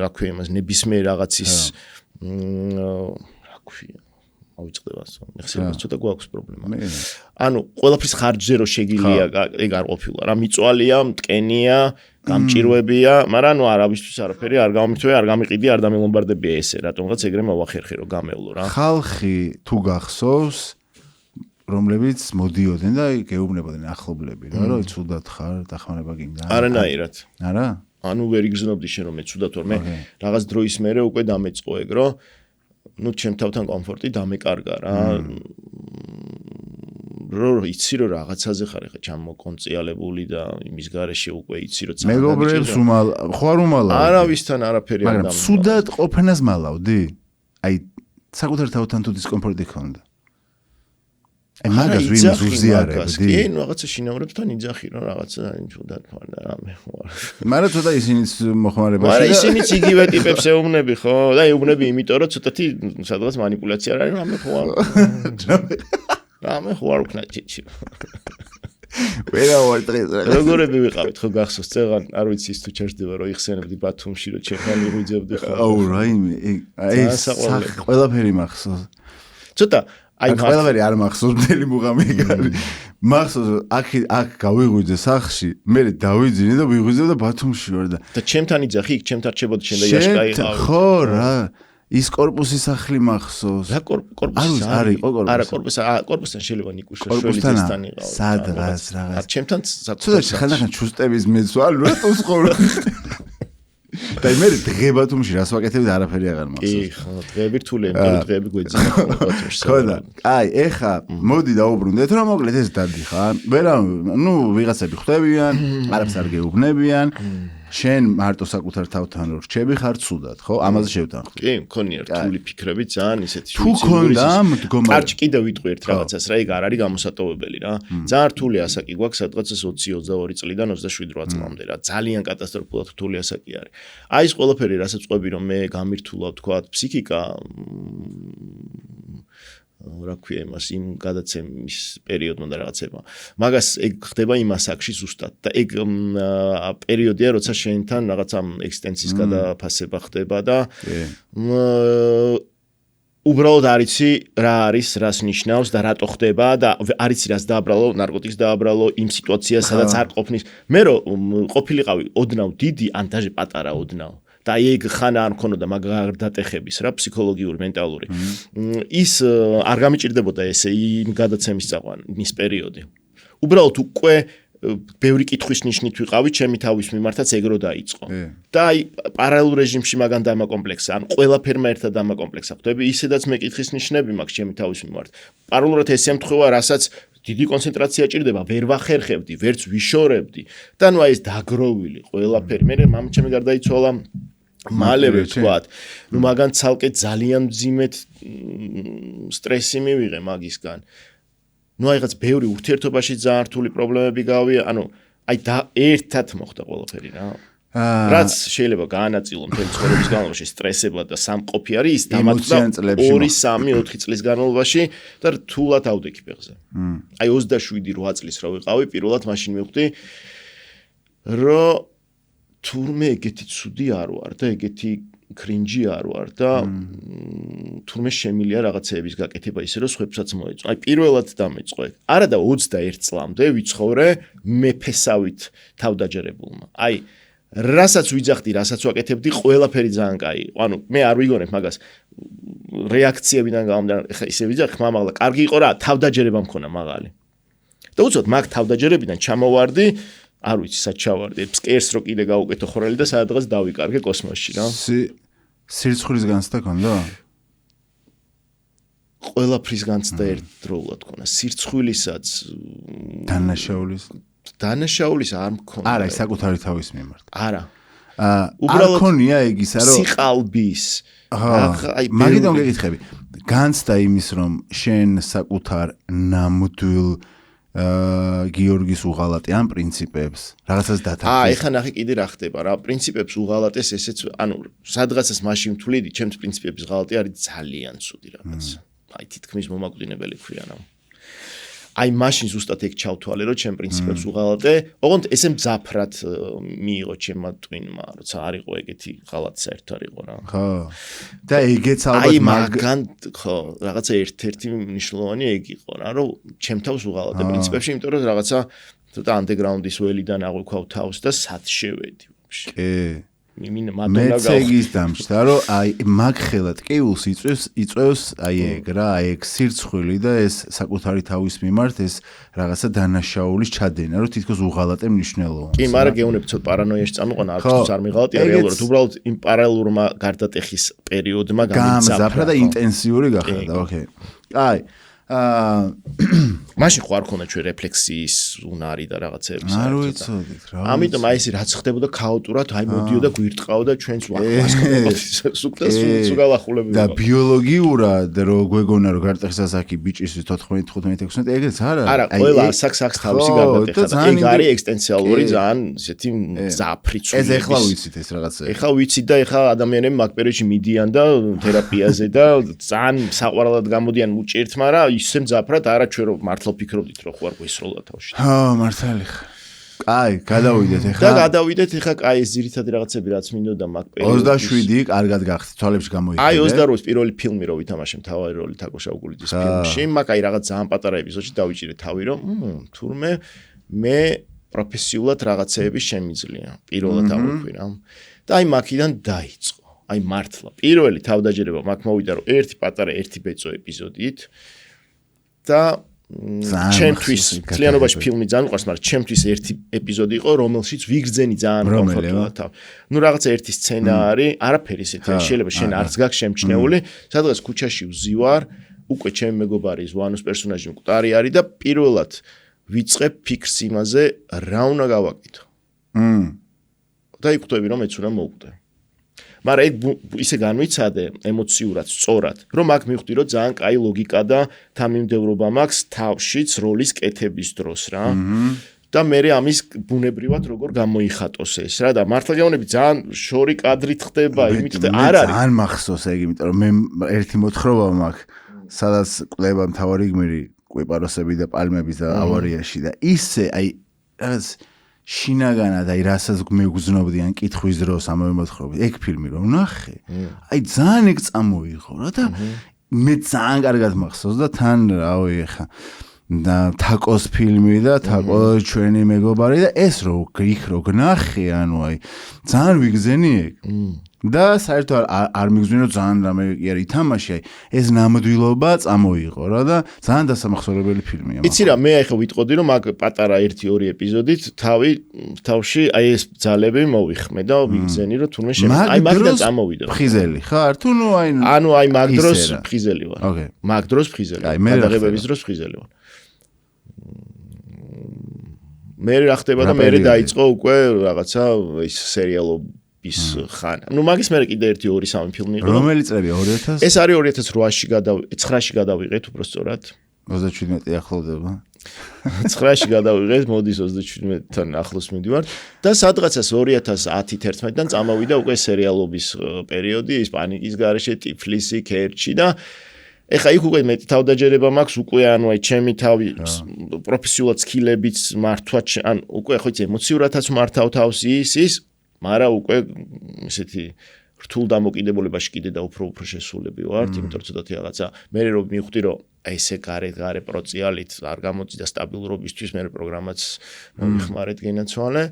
რა ქვია იმას ნებისმიერ რაღაცის რა ქვია ავიწყდება მეხსიერებას ცოტა გვაქვს პრობლემა. ანუ ყველაფრის ხარჯზე რო შეგილია ეგ არ ყოფილა რა მიწვალია, მტკენია, გამჭირვებია, მაგრამ ანუ არავისთვის არაფერი არ გამომიწვია, არ გამიყიდი, არ დამელომბარდებია ესე, რატომღაც ეგრე მოვახერხე რომ გამევლო რა. ხალხი თუ გახსოვს რომლებიც მოდიოდნენ და გეუბნებოდნენ ახლობლები რა რომ ცუდად ხარ დახმარება გინდა არანაირად არა ანუ ვერ იგრძნობდი შენ რომ მე ცუდად ვარ მე რაღაც დროის მერე უკვე დამეწყო ეგ რომ ნუ ჩემ თავთან კომფორტი დამეკარგა რა რომ იცი რომ რაღაცაზე ხარ ხა ჩამოკონწიალებული და იმის გარეშე უკვე იცი რომ მეგობრებს ხوار უმალავდი არავისთან არაფერი არ მაგრამ ცუდად ყოფნას მალავდი აი საკუთარ თავთან თუ დისკომფორტი ქონდა აი მაგას ვინ უზიარებდი? კი, რაღაცა შინაურებთან იძახი რომ რაღაცა თუდად ვარ და რამე ვარ. მაგრამ ცოტა ისინიც მოხმარებაში და მაგრამ ისინიც იგივე ტიპებს ეუბნები ხო? და ეუბნები იმიტომ რომ ცოტათი სადღაც манипуляცია არ არის რამე ხო? რამე ხო არ ვქნა ჩიჩი. ვერა ვარ დღეს რა. როგორები ვიყავით ხო გახსოვს წეღან არ ვიცი ის თუ ჩერდება რომ იხსენებდი ბათუმში რომ ჩემთან მიღვიძებდი ხო? აუ რაიმე აი ეს ყველაფერი მახსოვს. ცოტა აი ყველაფერი არ მახსოვს მთელი მუღამი ეგარი მახსოვს აქ გავიღვიძე სახლში მე დავიძინე და ვიღვიძე და ბათუმში ვარ და ჩემთან იძახი იქ ჩემთან რჩებოდი შენ და იაშკა იყავი ხო რა ის корпуსის სახლი მახსოვს რა корпуსი არის იყო არა корпуსთან შეიძლება ნიკუშაშვილისთან იყავ სადღაც რაღაც ჩემთან ცოტა ხანდახან ჩუსტების მეცვალ რატო ცხოვრ და მე დღე ბათუმში რას ვაკეთებდი არაფერი აღარ მახსოვს. კი, ხო, დღეები რთულია, იმიტომ დღეები გვეძინა ბათუმში. ხო და, აი, ეხა მოდი დაუბრუნდეთ, რომ მოკლედ ეს დადიხარ. ვერა, ნუ ვიღაცები ხვდებიან, არაფერს არ გეუბნებიან. შენ მარტო საკუთარ თავთან რო რჩები ხარ ცუდად, ხო? ამაზე შევთანხმდი. კი, მქონია რთული ფიქრები, ძალიან ისეთი თუ ქონდა მდგომარეობა. კარჩი კიდევ ვიტყვი ერთ რაღაცას რა, ეგ არ არის გამოსატოვებელი რა. ძალიან რთული ასაკი გვაქვს, სადღაც 20-22 წლიდან 27 წლამდე რა. ძალიან კატასტროფულად რთული ასაკი არის. აი ეს ყველაფერი, რასაც ყვები რომ მე გამირთულავ თქვა ფსიქიკა რა ქვია იმას იმ გადაცემის პერიოდმა და რაღაცებმა. მაგას ეგ ხდება იმ ასაკში ზუსტად და ეგ პერიოდია, როცა შენთან რაღაც ამ ექსტენსიის გადაფასება ხდება და უბრალოდ არიცი რა არის, რას ნიშნავს და რატო ხდება და არიცი რას დააბრალო, ნარკოტიკს დააბრალო იმ სიტუაციას, სადაც არ ყოფნის. მე რომ ყოფილიყავი ოდნავ დიდი ან даже პატარა ოდნავ და ეგ ხან არ მქონოდა მაგარ დატეხების რა ფსიქოლოგიური მენტალური ის არ გამიჭირდებოდა ესე იმ გადაცემის წაყვანის პერიოდი უბრალოდ უკვე ბევრი კითხვის ნიშნით ვიყავი ჩემი თავის მიმართაც ეგრო დაიწყო და აი პარალელურ რეჟიმში მაგან დამაკომპლექსა ან ყველაფერმა ერთად დამაკომპლექსა ხდები ისედაც მე კითხვის ნიშნები მაქვს ჩემი თავის მიმართ პარალელურად ეს ემთხვევა რასაც დიდი კონცენტრაცია ჭირდება ვერ ვახერხებდი ვერც ვიშორებდი და ნუ აი ეს დაგროვილი ყველაფერი მე მამჩემი გარდაიცვალა მალევე ვთქვათ, ნუ მაგან ცალკე ძალიან მძიმედ სტრესი მივიღე მაგისგან. ნუ აი რაღაც ბევრი ურთიერთობაში ძალიან რთული პრობლემები გავია, ანუ აი და ერთად მოხდა ყველაფერი რა. რაც შეიძლება გაანაწილო მთელი ცხოვრების განმავლობაში სტრესებად და სამყოფი არის ის დამატდა 2-3-4 წლის განმავლობაში და რთულად ავდექი ფეხზე. აი 27-8 წლის რა ვიყავი, პირველად მაშინ მივხვდი რომ თურმე ეგეთი ცუდი არ ვარ და ეგეთი კრინჯი არ ვარ და თურმე შემილია რაღაცეების გაკეთება ისე რომ სხვებსაც მოეწო. აი პირველად დამეწყო ეგ. არა და 21 წლამდე ვიცხოვრე მეფესავით თავდაჯერებულმა. აი რასაც ვიძახდი, რასაც ვაკეთებდი, ყველაფერი ძალიან კაი. ანუ მე არ ვიგონებ მაგას რეაქციებიდან გამომდინარე. ეხლა ისე ვიძახი, მაგრამ კარგი იყო რა, თავდაჯერება მქონა მაღალი. და უცოდ მაგ თავდაჯერებიდან ჩამოვარდი არ ვიცი სად ჩავარდი ფსკერს რო კიდე გავუკეთო ხორალი და სადღაც დავიკარგე კოსმოსში რა სირცხვილის განცდა ქონდა ყველაფრის განცდა ერთდროულად ქონა სირცხვილისაც დანაშაულის დანაშაულის არ მქონდა. არა, საკუთარი თავის მიმართ. არა. უბრალოდ ქონია ეგ ისა რომ სიყალბის. მაგიდან გეკითხები. განცდა იმის რომ შენ საკუთარ ნამდვილ გიორგის უღალატე ამ პრინციპებს რაღაცას დათანხმდი. ეხლა ნახე კიდე რა ხდება რა პრინციპებს უღალატეს ესეც ანუ სადღაცას მაშინ ვთვლიდი ჩემს პრინციპების ღალატი არის ძალიან ცუდი რაღაც. აი თითქმის მომაკვდინებელი ქვია რა. აი მაშინ ზუსტად ეგ ჩავთვალე რომ ჩემ პრინციპებს უღალატე, ოღონდ ესე მძაფრად მიიღო ჩემმა ტვინმა, როცა არ იყო ეგეთი ღალატი საერთოდ არ იყო რა. ხო. და ეგეც ალბათ აი მაგან ხო, რაღაცა ერთ-ერთი მნიშვნელოვანი ეგ იყო რა, რომ ჩემ თავს უღალატე პრინციპებში, იმიტომ რომ რაღაცა ცოტა ანდერგრაუნდის ველიდან აღვიქავ თავს და სად შევედი ვაფშე. კი. მადონა მეცეგის დამჭდა რომ აი მაგ ხელად კიულს იწვევს აი ეგ რა აი ეგ სირცხვილი და ეს საკუთარი თავის მიმართ ეს რაღაცა დანაშაულის ჩადენა რომ თითქოს უღალატე მნიშვნელოვანია. კი, მაგრამ გეუბნები ცოტა პარანოიაში წამოყვანა არც არ მიღალატია რეალურად უბრალოდ იმ პარალელურმა გარდატეხის პერიოდმა გამძაფრა და ინტენსიური გახდა. ოკეი. აი მაშინ ხო არ ქონდა ჩვენ რეფლექსიის უნარი და რაღაცეების არ ვიცოდით რა. ამიტომ აი ეს რაც ხდებოდა ქაოტურად, აი მოდიოდა გვირტყავდა და ჩვენს სუკდა სუგალახულები. და ბიოლოგიურად რო გვეგონა რომ გარდატეხის ასაკი ბიჭისთვის 14-15-16 ეგეც არა. არა, ყველა ასაკს თავისი გარდატეხა და ეგ არის ექსტენციალური ძალიან ისეთი მძაფრი ცვლილებების. ეს ეხლა ვიცით ეს რაღაცა. ეხლა ვიცით და ეხლა ადამიანები მაგ პერიოდში მიდიან და თერაპიაზე და ძალიან საყვარლად გამოდიან უჭირთ, მაგრამ ისე მძაფრად არა ჩვენ რომ მართლა ვფიქრობდით რომ ხო არ გვესროლა თავში. ხო, მართალი ხარ. კაი, გადავიდეთ ეხლა. და გადავიდეთ ეხლა კაი ეს ძირითადი რაღაცები რაც მინდოდა მაგ პერიოდში. 27 კარგად გახსნით, თვალებში გამოიხედე. აი 28-ის პირველი ფილმი რო ვითამაშე მთავარი როლი თაკო შავგულიძის ფილმში, მაგ აი რაღაც ძალიან პატარა ეპიზოდში დავიჭირე თავი რომ თურმე მე პროფესიულად რაღაცეები შემიძლია. პირველად აღვიქვი რა. და აი მაქიდან დაიწყო. აი მართლა პირველი თავდაჯერება მაგ მოვიდა რომ ერთი პატარა ერთი ბეწო ეპიზოდით და ჩემთვის კლიანობაში ფილმი ძალიან უყვარს, მაგრამ ჩემთვის ერთი ეპიზოდი იყო, რომელშიც ვიგრძენი ძალიან კომფორტულად თავ. ნუ რაღაცა ერთი სცენა არის, არაფერი ისეთი, შეიძლება შენ არც გაქვს შემჩნეული, სადღაც ქუჩაში ვზივარ, უკვე ჩემი მეგობარი ზვანოს პერსონაჟი მკვდარი არის და პირველად ვიწყებ ფიქრს იმაზე, რა უნდა გავაკეთო. და იკვდები რომ ეც უნდა მოვკვდე. მაგრამ ეგ ისე განვიცადე ემოციურად, სწორად, რომ აქ მივხვდი, რომ ძალიან კაი ლოგიკა და თანმიმდევრობა მაქვს თავშიც როლის კეთების დროს რა. და მე ამის ბუნებრივად როგორ გამოიხატოს ეს რა და მართლა გეუბნები ძალიან შორი კადრით ხდება, იმით და არ არის. ძალიან მახსოვს ეგ, იმიტომ რომ მე ერთი მოთხრობა მაქვს, სადაც კვლევა მთავარი გმირი კვიპაროსები და პალმების და ავარიაში და ისე აი რაღაც შინაგანად აი რასაც მეგზნობდი ან კითხვის დროს ამავე მოთხრობით ეგ ფილმი რომ ნახე აი ძალიან ეგ წამოიღო რა და მე ძალიან კარგად მახსოვს და თან რავი ხა და თაკოს ფილმი და თაკო ჩვენი მეგობარი და ეს რო იქ რო გნახე ანუ აი ძალიან ვიგზენი ეგ და საერთოდ არ მიგზნიო ძალიან რამე კი არის ითამაში აი ეს ნამდვილობა წამოიღო რა და ძალიან დასამახსოვრებელი ფილმია. იცი რა მე ახლა ვიტყოდი რომ მაგ პატარა 1-2 ეპიზოდით თავში აი ეს ძალები მოვიხმე და ვიგზენი რომ თურმე აი მაგიდან წამოვიდა. ფხიზელი ხარ თუ ნუ აი ანუ აი მაგ დროს ფხიზელი ვარ. ოკეი. მაგ დროს ფხიზელი. გადაღებების დროს ფხიზელი ვარ. მე რა ხდება და მე დაიწყო უკვე რაღაცა ის სერიალო ის ხანა. ნუ მაგის მე კიდე 1-2-3 ფილმი იყო. რომელი წლები 2000? ეს არის 2008-ში 9-ში გადავიღეთ უბრალოდ. 37 ახლოვდება. 9-ში გადავიღეთ, მოდის 37-თან ახლოს მიდივართ და სადღაცას 2010-11-დან წამოვიდა უკვე სერიალობის პერიოდი, ის პანიკის გარეშე, ტიფლისი, ქერჩი და ეხა იქ უკვე მეტი თავდაჯერება მაქვს, უკვე ანუ აი ჩემი თავი პროფესიულად სკილებიც მართვა, ან უკვე ხო იცი ემოციურადაც მართავ თავს ის მაგრამ უკვე ისეთი რთულ დამოკიდებულებაში კიდე და უფრო შესულები ვართ, იმიტომ რომ ცოტათი რაღაცა მე რომ მივხვდი რომ აი ესე გარე პროციალით არ გამოწი და სტაბილურობისთვის მე პროგრამაც მომიხმარეთ გენაცვალე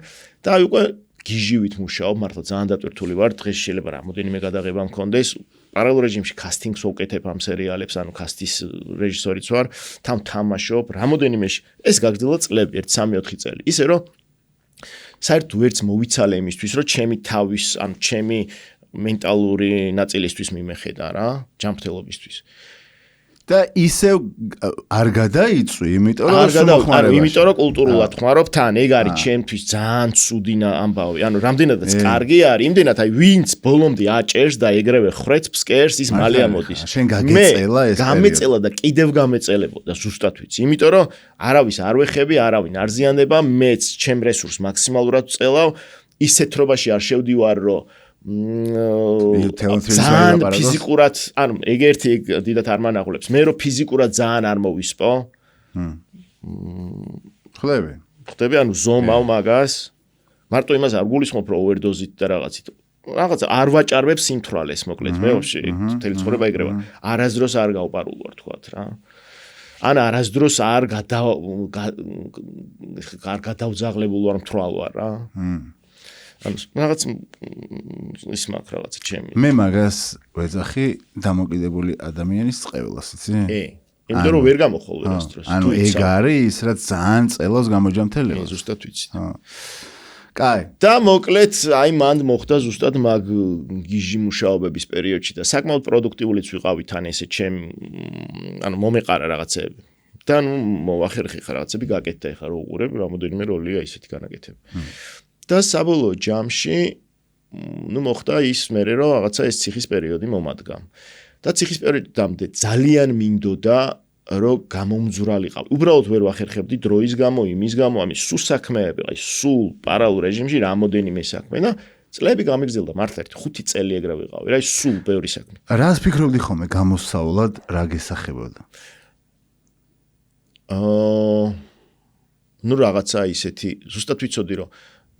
და აი უკვე გიჟივით მუშაობ, მართლა ძალიან დატვირთული ვარ, დღეს შეიძლება რამოდენიმე გადაღება მქონდეს, პარალელურ რეჟიმში კასტინგს ვუკეთებ ამ სერიალებს, ანუ კასტის რეჟისორიც ვარ, თამაშობ, რამოდენიმეში ეს გაგრძელდა წლები, 1-3-4 წელი. ისე რომ საერთოდ ვერც მოვიცალე იმისთვის, რომ ჩემი თავის, ანუ ჩემი მენტალური ნაწილისთვის მიმეხედა რა, ჯანმრთელობისთვის. და ისევ არ გადაიწვი, იმიტომ რომ არ გადაიწვი, იმიტომ რომ კულტურულად ხმარობ თან, ეგ არის ჩემთვის ძალიან ცუდი ამბავი. ანუ რამდენადაც კარგი არის, იმდენად აი ვინც ბოლომდე აჭერს და ეგრევე ხრეთს ფსკერს ის მალე ამოდის. შენ გაგეწელა ეს გამეწელა და კიდევ გამეწელებოდა ზუსტად ვიცი, იმიტომ რომ არავის არ ვეხები, არავინ არ ზიანდება, მეც ჩემ რესურს მაქსიმალურად ვწელავ, ის ეთრობაში არ შევდივარ, რომ ძალიან ფიზიკურად, ანუ ეგ ერთი დიდად არ მანაღულებს. მე რომ ფიზიკურად ძალიან არ მოვისპო. ხდები, ანუ ზომავ მაგას. მარტო იმას არ გულისხმობ, რომ ოვერდოზით და რაღაცით. რაღაცა არ ვაჭარბებ სიმთვრალეს, მოკლედ, მე ვაფშე მთელი ცხოვრება ეგრევა. არასდროს არ გავპარულ ვარ თქვათ რა. ან არასდროს არ გადავძაღლებულ ვარ, მთვრალ ვარ რა. ანუ რაღაც ის მაქვს რაღაცა ჩემი. მე მაგას ვეძახი დამოკიდებული ადამიანის წყევლას, იცი? იმიტომ რომ ვერ გამოხვალ ვერასდროს. ანუ ეგ არის ის, რაც ძალიან წელავს გამოჯამთელებას. ზუსტად ვიცი. კაი. და მოკლედ აი მანდ მოხდა ზუსტად მაგ გიჟი მუშაობების პერიოდში და საკმაოდ პროდუქტიულიც ვიყავი თან ესე ჩემ ანუ მომეყარა რაღაცები. და ნუ მოვახერხე ხა რაღაცები გაკეთდა ხა რო უყურებ რამოდენიმე როლია ისეთი განაკეთებ. და საბოლოო ჯამში ნუ მოხდა ის მერე რომ რაღაცა ეს ციხის პერიოდი მომადგა. და ციხის პერიოდამდე ძალიან მინდოდა რომ გამომძვრალიყავ. უბრალოდ ვერ ვახერხებდი დროის გამო, იმის გამო, ამის სულ საქმეები, აი სულ პარალელურ რეჟიმში რამოდენიმე საქმე და წლები გამიგრძელდა მართლა 5 წელი ეგრე ვიყავი. რა ის სულ ბევრი საქმე. რას ფიქრობდი ხოლმე გამოსავლად რა გესახებოდა? ნუ რაღაცა ისეთი, ზუსტად ვიცოდი რომ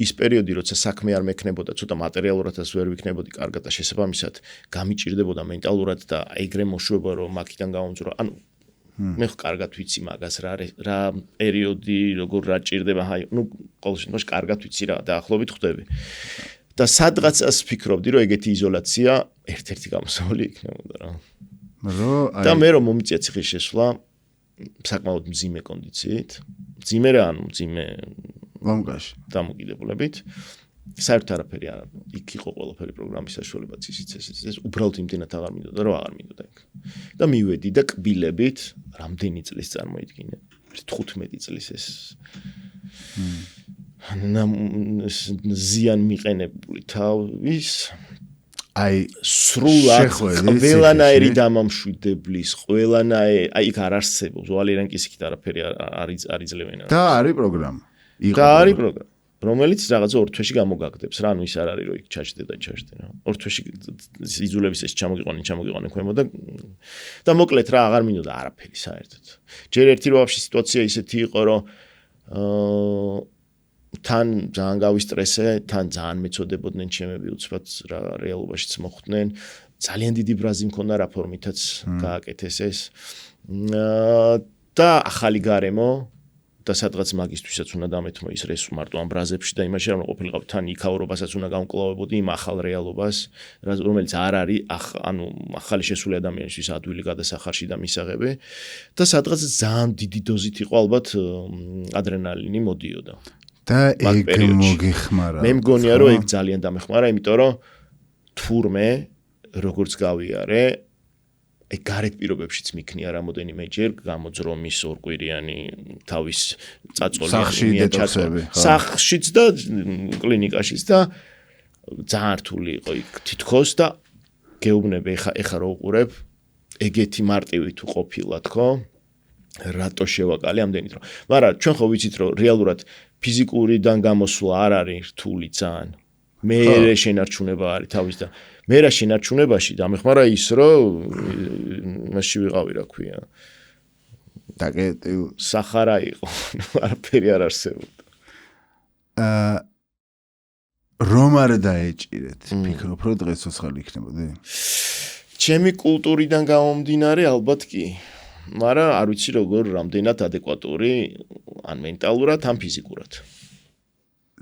ის პერიოდი როცა საქმე არ მექნებოდა, ცოტა მატერიალურადაც ვერ ვიქნებოდი კარგად და შესაბამისად გამიჭირდებოდა მენტალურად და ეგრე მოშვება რომ მაგიდან გამომძვრა. ანუ მე კარგად ვიცი მაგას რა პერიოდი როგორ რა ჭირდება, აი, ნუ ყოველ შემთხვევაში კარგად ვიცი რა, დაახლოებით ხვდები. და სადღაცას ვფიქრობდი რომ ეგეთი იზოლაცია ერთ-ერთი გამოსავალი იქნებოდა რა. და მე რომ მომიწია ციხის შესვლა საკმაოდ მძიმე კონდიციით, მძიმე რა, ანუ მძიმე ლომკაში დამოკიდებულებით. საერთოდ არაფერი არ იქ იყო ყველაფერი პროგრამის საშუალებაც ისიც ეს უბრალოდ იმდენად აღარ მინდოდა რომ აღარ მინდოდა იქ. და მივედი და კბილებით რამდენი წლის წარმოიდგინე 15 წლის ეს ზიან მიყენებული თავის აი სრულად ყველანაირი დამამშვიდებლის ყველანაირი აი იქ არ არსებობს ვალერან კისიქით არაფერი არ იძლევენ. და არის პროგრამა. და არის პროგრამა რომელიც რაღაცა 2 თვეში გამოგაგდებს რა, ანუ ის არ არის რომ იქ ჩაჭდე და ჩაჭდე რა. 2 თვეში იძულების ეს ჩამოგიყვანე ქვემო და მოკლედ რა აღარ მინდოდა არაფერი საერთოდ. ჯერ ერთი რო ვაფშე სიტუაცია ისეთი იყო რომ თან ძალიან გავისტრესე, თან ძალიან მეწოდებოდნენ ჩემები უცბად რა რეალობაშიც მოხვდნენ. ძალიან დიდი ბრაზი მქონდა რა ფორმითაც გააკეთეს ეს. და ახალი გარემო და სადღაც მაგისთვისაც უნდა დამეთმო ის რესურსი მარტო ამ ბრაზებში და იმაში რომ ყოფილიყავ თან იქაურობასაც უნდა გამკლავებოდი იმ ახალ რეალობას, რომელიც არ არის ანუ ახალი შესული ადამიანისთვის ადვილი გადასახარში და მისაღები და სადღაც ძალიან დიდი დოზით იყო ალბათ ადრენალინი მოდიოდა. და ეგ მოგეხმარა. მე მგონია რომ ეგ ძალიან დამეხმარა, იმიტომ რომ თურმე როგორც გავიარე ეგ გარეთ პირობებშიც მიქნია რამოდენიმეჯერ გამოძრომის ორკვირიანი თავის წაწოლიანი დეტოქსები. სახლშიც და კლინიკაშიც და ძალიან რთული იყო იქ თითქოს და გეუბნები ეხა რო უყურებ ეგეთი მარტივი თუ ყოფილა თქო რატო შევაკალე ამდენი დრო. მაგრამ ჩვენ ხო ვიცით რომ რეალურად ფიზიკურიდან გამოსვლა არ არის რთული ძალიან. მე შენარჩუნება არის თავის და მე რა შენარჩუნებაში დამეხმარა ის რომ მასში ვიყავი რა ქვია. დაკეტილ სახარა იყო, არაფერი არ არსებობდა. რომ არ დაეჭირეთ, ფიქრობ რომ დღეს ცოცხალი იქნებოდი? ჩემი კულტურიდან გამომდინარე ალბათ კი. მაგრამ არ ვიცი როგორ რამდენად ადეკვატური ან მენტალურად ან ფიზიკურად.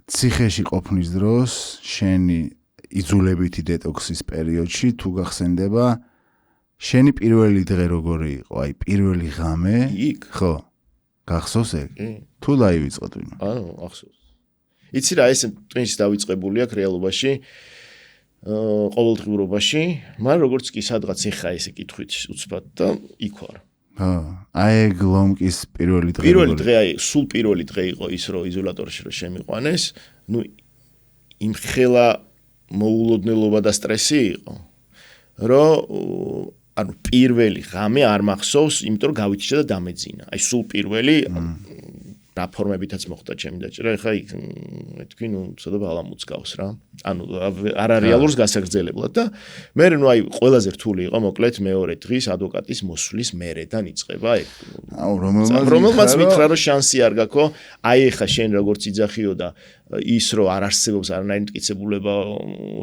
ციხეში ყოფნის დროს შენი იძულებითი დეტოქსის პერიოდში თუ გახსენდება შენი პირველი დღე როგორი იყო? აი პირველი ღამე? იქ ხო. გახსოვს ეგ? თუ დაივიწყო თვითონ? ანუ ახსოვს. იცი რა ეს ტვინს დავიწყებული აქვს რეალობაში ყოველდღიურობაში, მაგრამ როგორც კი სადღაც ეხა ესე კითხვით უცბად და იქ ვარ. აი გლომკის პირველი დღე. პირველი დღე აი სულ პირველი დღე იყო ის რომ იზოლატორში რომ შემიყვანეს, ნუ იმ ხელა მოულოდნელობა და სტრესი იყო, რომ ანუ პირველი ღამე არ მახსოვს, იმიტომ რომ გავიჩინა და დამეძინა. აი სულ პირველი რაფორმებითაც მოხდა ჩემი დაჭერა, ეხლა იქ თქვი ნუ ცოტა ბალამუც გავს რა. ანუ არარეალურს გასაგრძელებლად და მე ნუ აი ყველაზე რთული იყო მოკლედ მეორე დღის ადვოკატის მოსვლის მერედან იწყება ეგ. აუ რომელმაც მითხრა რომ შანსი არ გაქო, აი ეხლა შენ როგორც იძახიო და ის რომ არ არსებობს არანაირი მტკიცებულება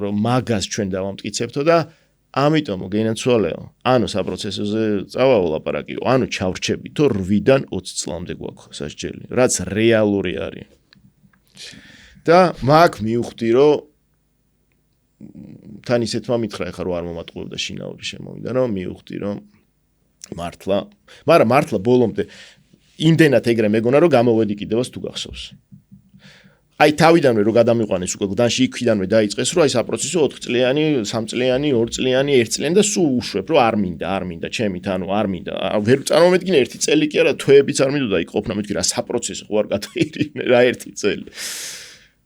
რომ მაგას ჩვენ დავამტკიცებთო და ამიტომ გეინაცვალეო. ანუ საპროცესოზე წავალ ლაპარაკიო. ანუ ჩავრჩებითო 8-დან 20 წლამდე გვაქვს სასჯელი, რაც რეალური არის. და მაგ მივხვდი რომ თან ისეთმა მითხრა ეხლა რომ არ მომატყუებდა შინაური შემოვიდა რომ მივხვდი რომ მართლა, მაგრამ მართლა ბოლომდე იმდენად ეგრე მეგონა რომ გამოვედი კიდევაც თუ გახსოვს. აი თავიდანვე რომ გადამიყვანეს უკვე გდანში იქიდანვე დაიწყეს რომ აი საპროცესო 4 წლიანი, 3 წლიანი, 2 წლიანი, 1 წლიანი და სულ უშვებ რომ არ მინდა ჩემით, ანუ არ მინდა. ვერ წარმომედგინე 1 წელი კი არა, თვეებიც არ მინდოდა იქ ყოფნა, მეთქი რა საპროცესო ხო არ გადაირინე რა 1 წელი.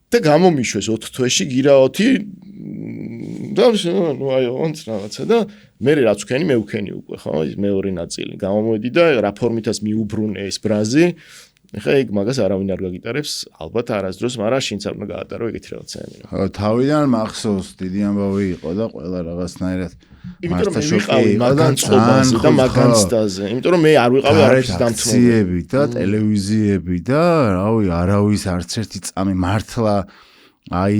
და გამომიშვეს 4 თვეში გირაოთი და ნუ აი ოღონდ რაღაცა და მე რაც ვქენი მე ვქენი უკვე ხო ის მეორე ნაწილი გამომედი და რაფორმითაც მიუბრუნე ეს ბრაზი. ეხლა ეგ მაგას არავინ არ გაგიტარებს, ალბათ არასდროს, მაგრამ შინც არ უნდა გაატარო ეგეთი რაღაცები. ხო, თავიდან მახსოვს დიდი ამბავი იყო და ყველა რაღაცნაირად იმიტომ რომ ვიყავი მაგანწყობაზე და მაგანცდაზე, იმიტომ რომ მე არ ვიყავი არაფრის დამთმობი და ტელევიზიები და რავი, არავის არც ერთი წამი მართლა აი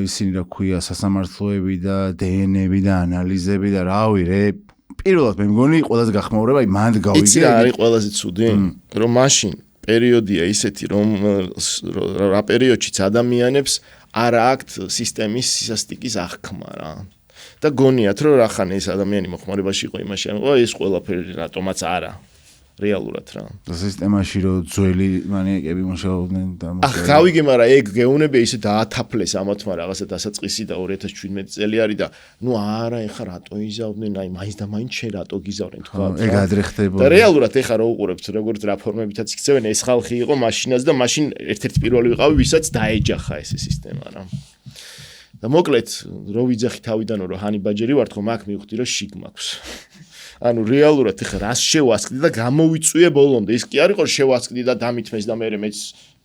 ისინი რა ქვია სასამართლოები და დნ-ები და ანალიზები და რავი რე პირველად მე მგონი ყველაზე გახმაურება აი მანდ გავიგე. იცი რა არის ყველაზე ცუდი? რომ მაშინ პერიოდია ისეთი რომ რა პერიოდშიც ადამიანებს არ აქვთ სისტემის სისასტიკის აღქმა რა. და გონიათ რომ რახან ეს ადამიანი მოხმარებაში იყო იმაში ან ეს ყველაფერი რატომაც არა რეალურად რა. და სისტემაში რომ ძველი მანიაკები მუშაობდნენ და გავიგე, მაგრამ ეგ გეუნები ისე დაათაფლეს ამათმა რაღაცა დასაწყისი და 2017 წელი არის და ნუ არა ეხა რატო იზავდნენ, აი მაინც და მაინც შენ რატო გიზავნენ თქვა. ეგ ადრე ხდებოდა. და რეალურად ეხა რა უყურებთ როგორც რაფორმებითაც იქცევენ ეს ხალხი იყო მაშინაც და მაშინ ერთ-ერთი პირველი ვიყავი ვისაც დაეჯახა ეს სისტემა რა. და მოკლედ რო ვიძახი თავიდან რომ ჰანიბაჯერი ვარ თქო მაგ მივხვდი რომ შიგ მაქვს. ანუ რეალურად ეხა რას შევასკდი და გამოვიწვიე ბოლომდე. ის კი არ იყო შევასკდი და დამithმეს და მე მეც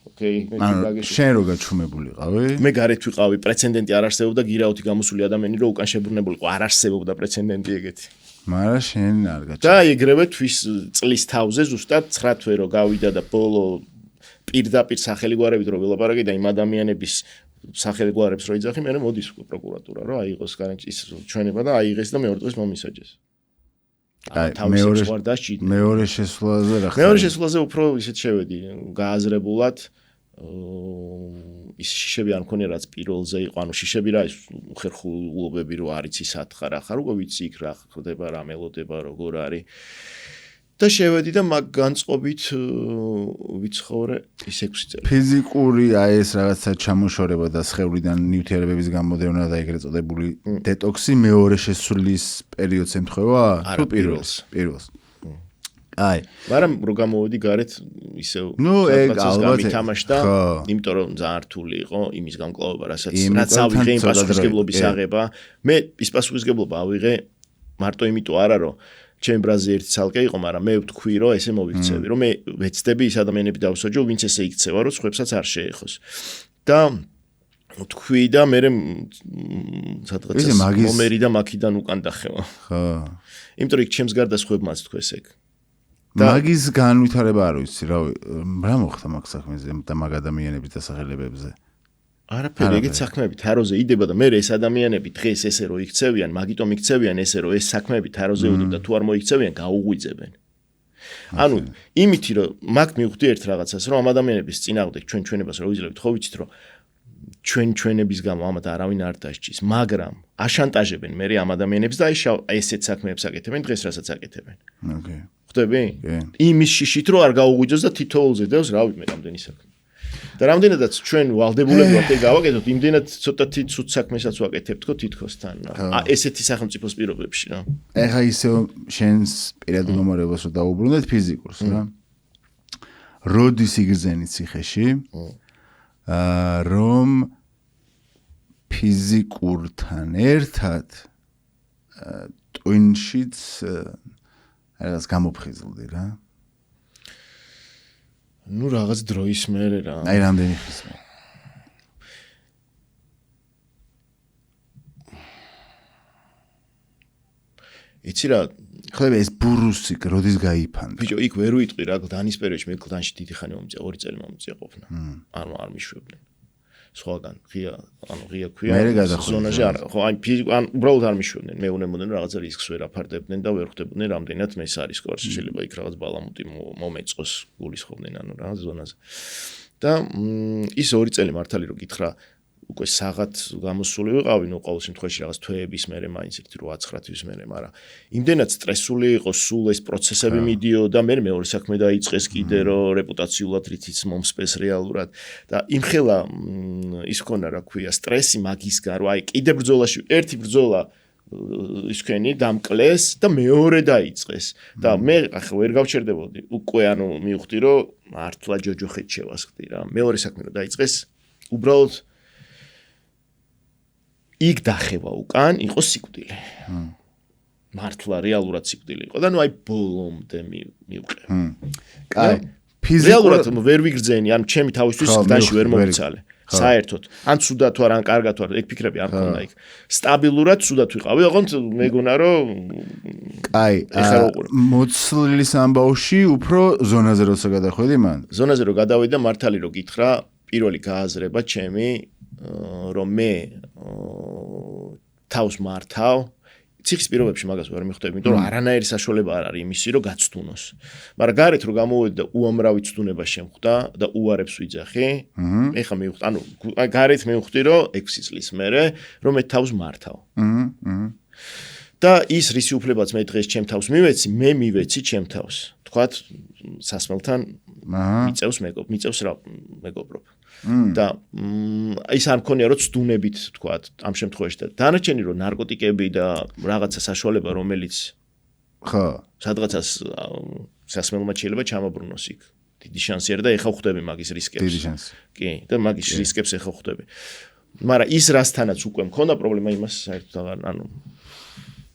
ოკეი მე გაგეშო. შენ რო გაჩუმებულიყავი? მე გარეთ ვიყავი, პრეცედენტი არ არსებობდა, გირაოთი გამოსული ადამიანი რო უკან შებრუნებულიყო, არ არსებობდა პრეცედენტი ეგეთი. მაგრამ შენ არ გაჩუმე. და ეგრევე თვის წლის თავზე ზუსტად 9 თვე რო გავიდა და ბოლო პირდაპირ სახელიგვარებით რო ველაპარაკე და იმ ადამიანების სახელიგვარებს რო იძახი, მე მოდის უკვე პროკურატურა რომ აიღოს განაჩის ჩვენება და აიღეს და მეორე დღეს მომისაჯეს. მეორე შესვლაზე რა ხარ? მეორე შესვლაზე უფრო ისეთ შევედი გააზრებულად ის შიშები არ მქონია რაც პირველზე იყო, ანუ შიშები რა ის უხერხულობები რო არის ის ათხარ ახარ უკვე ვიცი იქ რა ხდება, რა მელოდება, როგორ არის. და შევედი და მაგ განწყობით ვიცხოვრე ის 6 წელი. ფიზიკური აი ეს რაღაცა ჩამოშორება და სხეულიდან ნივთიერებების გამოდევნა და ეგრეთ წოდებული დეტოქსი მეორე შესვლის პერიოდს ემთხვევა? თუ პირველს? აი, მაგრამ რო გამოვედი გარეთ ისევ პროცესს გამითამაშდა, იმიტომ რომ ძალიან რთული იყო იმის გამკლავება, რაც ავიღე იმ პასუხისგებლობის აღება. მე ის პასუხისგებლობა ავიღე მარტო იმიტომ არა რომ ჩემ ბრაზი ერთი ცალკე იყო, მაგრამ მე ვთქვი რომ ესე მოვიქცევი, რომ მე ვეცდები ის ადამიანები დავსაჯო, ვინც ესე იქცევა, რომ სხვებსაც არ შეეხოს. და ვთქვი და მე სადღაც მომერი და მაქიდან უკან დახევა. ხო. იმიტომ რომ იქ ჩემს გარდა სხვებმაც თქვეს ეგ. მაგის განვითარება არ ვიცი, რა მოხდა მაგ საქმეზე და მაგ ადამიანების დასახელებებზე. არაფერი ეგეთ საქმეები თაროზე იდება და მე ეს ადამიანები დღეს ესე რო იქცევიან, მაგიტომ იქცევიან ესე რომ ეს საქმეები თაროზე უდებ და თუ არ მოიქცევიან, გაუღვიძებენ. ანუ იმითი რომ მაგ მივხვდი ერთ რაღაცას, რომ ამ ადამიანების წინააღმდეგ ჩვენ ჩვენებას რო ვიძლევთ, ხო ვიცით რომ ჩვენების გამო ამათ არავინ არ დასჭის, მაგრამ აშანტაჟებენ მე ამ ადამიანებს და აი ესეთ საქმეებს აკეთებენ დღეს რასაც აკეთებენ. ოკეი. ხვდები? იმის შიშით რომ არ გაუღვიძოს და თითოეულზე დევს, რავი მე რამდენი საქმე. და რამდენადაც ჩვენ ვალდებულები ვართ ეგ გავაკეთოთ, იმდენად ცოტათი ცუდ საქმესაც ვაკეთებთ თქო თითქოსთან. ესეთი სახელმწიფოს პირობებში რა. ეხა ისე შენს პირად გამარებას რომ დაუბრუნდეთ ფიზიკურს რა. როდის იგრძენით ციხეში? რომ ფიზიკურთან ერთად ტვინშიც რაღაც გამოფხიზლდი რა. ნუ რაღაც დროის მერე რა. აი რამდენი ხის მე. იცი რა, ხლები ეს ბურუსი როდის გაიფანდა? ბიჭო, იქ ვერ ვიტყვი რა, გლდანის პერიოდში მე გლდანში დიდი ხანი მომწია, 2 წელი მომწია ყოფნა. არ მიშვებდნენ. სხვაგან ღია ქვია ზონაში არა ხო აი უბრალოდ არ მიშვებდნენ მეუნებოდნენ რაღაცა რისკს ვერ აფარდებდნენ და ვერ ხვდებოდნენ რამდენად მე არის ყوار შეიძლება იქ რაღაც ბალამუტი მომეწყოს გულისხმობდნენ ანუ რა ზონაზე და ის 2 წელი მართალი რომ გითხრა უკვე საღად გამოსული ვიყავი ნუ ყოველ შემთხვევაში რაღაც თვეების მერე მაინც ერთი 8-9 თვის მერე მაგრამ იმდენად სტრესული იყო სულ ეს პროცესები მიდიოდა მე მეორე საქმე დაიწყეს კიდე რომ რეპუტაციულად რითიც მომსპეს რეალურად და იმხელა ის ქონა რა ქვია სტრესი მაგისგან რომ აი კიდე ბრძოლაში ერთი ბრძოლა ის ქენი დამკლეს და მეორე დაიწყეს და მე ახლა ვერ გავჩერდებოდი უკვე ანუ მივხვდი რომ მართლა ჯოჯოხეთ შევასხდი რა მეორე საქმე რომ დაიწყეს უბრალოდ იქ დახევა უკან იყო სიკვდილი. მართლა რეალურად სიკვდილი იყო და ნუ აი ბოლომდე მივყე. კაი, ფიზიკურად ვერ ვიგრძენი, ან ჩემი თავისთვის გდანში ვერ მომიცალე. საერთოდ, ან ცუდად თუ არა, ან კარგად თუ არა, ეგ ფიქრები არ მქონდა იქ. სტაბილურად ცუდად ვიყავი, ოღონდ მეგონა რომ კაი, მოცლის ამბავში უფრო ზონაზე როცა გადახვედი მან. ზონაზე რო გადავედი და მართალი რო გითხრა, პირველი გააზრება ჩემი რომ მე თავს მართავ ციხის პირობებში მაგას ვერ მიხვდები, იმიტომ რომ არანაირი საშუალება არ არის იმისი, რომ გაცდუნოს. მაგრამ გარეთ რო გამოვედი და უამრავი ცდუნება შემხვდა და უარებს ვიძახი, ეხა მივხვდი, ანუ გარეთ მივხვდი, რომ 6 წლის მერე რომ მე თავს მართავ. და ის რისი უფლებაც მე დღეს ჩემ თავს მივეცი, მე მივეცი ჩემ თავს. თქვათ სასმელთან მიწევს რა მეგობრობ. და ის არ მქონია რომ ცდუნებით თქვათ ამ შემთხვევაში და დანარჩენი რომ ნარკოტიკები და რაღაცა საშუალება რომელიც ხო სადღაცას სასმელმა შეიძლება ჩამობრუნოს იქ დიდი შანსი არის და ეხა ხვდები მაგის რისკებს დიდი შანსი კი და მაგის რისკებს ეხა ხვდები მაგრამ ის რასთანაც უკვე მქონდა პრობლემა იმას საერთოდ ანუ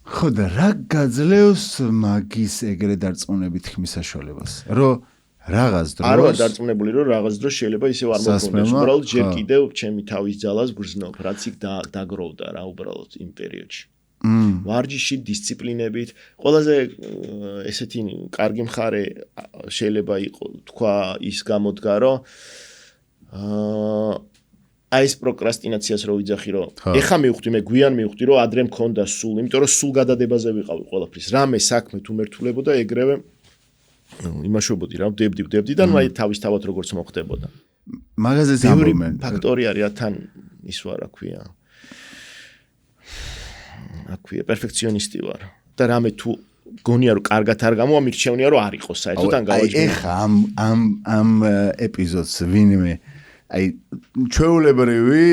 ხო და რა გაძლევს მაგის ეგრე დარწმუნებით ხმის საშუალებას რომ რაღაც დროს არ ვარ დარწმუნებული რომ რაღაც დროს შეიძლება ისევ არ მოგვონდეს უბრალოდ ჯერ კიდევ ჩემი თავის ძალას გრძნობ რაც იქ დაგროვდა რა უბრალოდ იმ პერიოდში ვარჯიში დისციპლინებით ყველაზე ესეთი კარგი მხარე შეიძლება იყო თქვა ის გამოდგა რომ აი ეს პროკრასტინაციას რო ვიძახი რომ ეხა მივხვდი მე გვიან მივხვდი რომ ადრე მქონდა სულ იმიტომ რომ სულ გადადებაზე ვიყავი ყველაფრის რამე საქმე თუ მერთულებოდა ეგრევე იმაშობოდი რა ვდებდი და აი თავისთავად როგორც მოხდებოდა მაგაზეც ამბობენ ფაქტორი არის რა თან ის ვარ რა ქვია პერფექციონისტი ვარ და რამე თუ გონია რომ კარგად არ გამომირჩევნია რომ არ იყოს საერთოდ ან გავაჯგუფე ეხა ამ ეპიზოდს ვინმე აი ჩვეულებრივი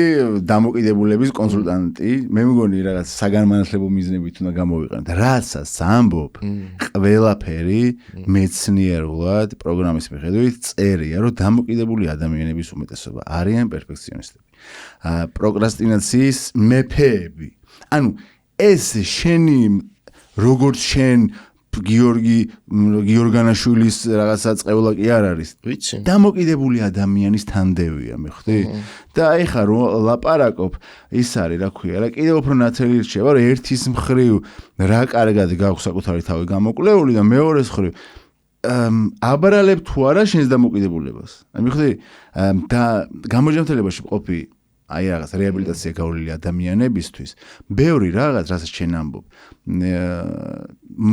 დამოკიდებულების კონსულტანტი მე მგონი რაღაც საგანმანათლებლო მიზნებით უნდა გამოვიყენოთ რასაც ამბობ ყველაფერი მეცნიერულად პროგრამის მიხედვით წერია რომ დამოკიდებული ადამიანების უმეტესობა არიან პერფექციონისტები პროკრასტინაციის მეფეები ანუ ეს შენი როგორც შენ გიორგანაშვილის რაღაცა წევლა კი არ არის. ვიცი. დამოკიდებული ადამიანის თანდევია, მე ხვდი? და ეხა რომ ლაპარაკობ, ის არის, რა ქვია, რა კიდევ უფრო ნათელი რჩება, რომ ერთის მხრივ რა კარგად გაქვს საკუთარი თავი გამოკვლეული და მეორეს მხრივ აბრალებ თუ არა შენს დამოკიდებულებას. მე ხვდი? და გამოჯანმრთელებაში ყოფი აი რაღაც რეაბილიტაცია გავლილი ადამიანებისთვის ბევრი რაღაც რასაც შენ ამბობ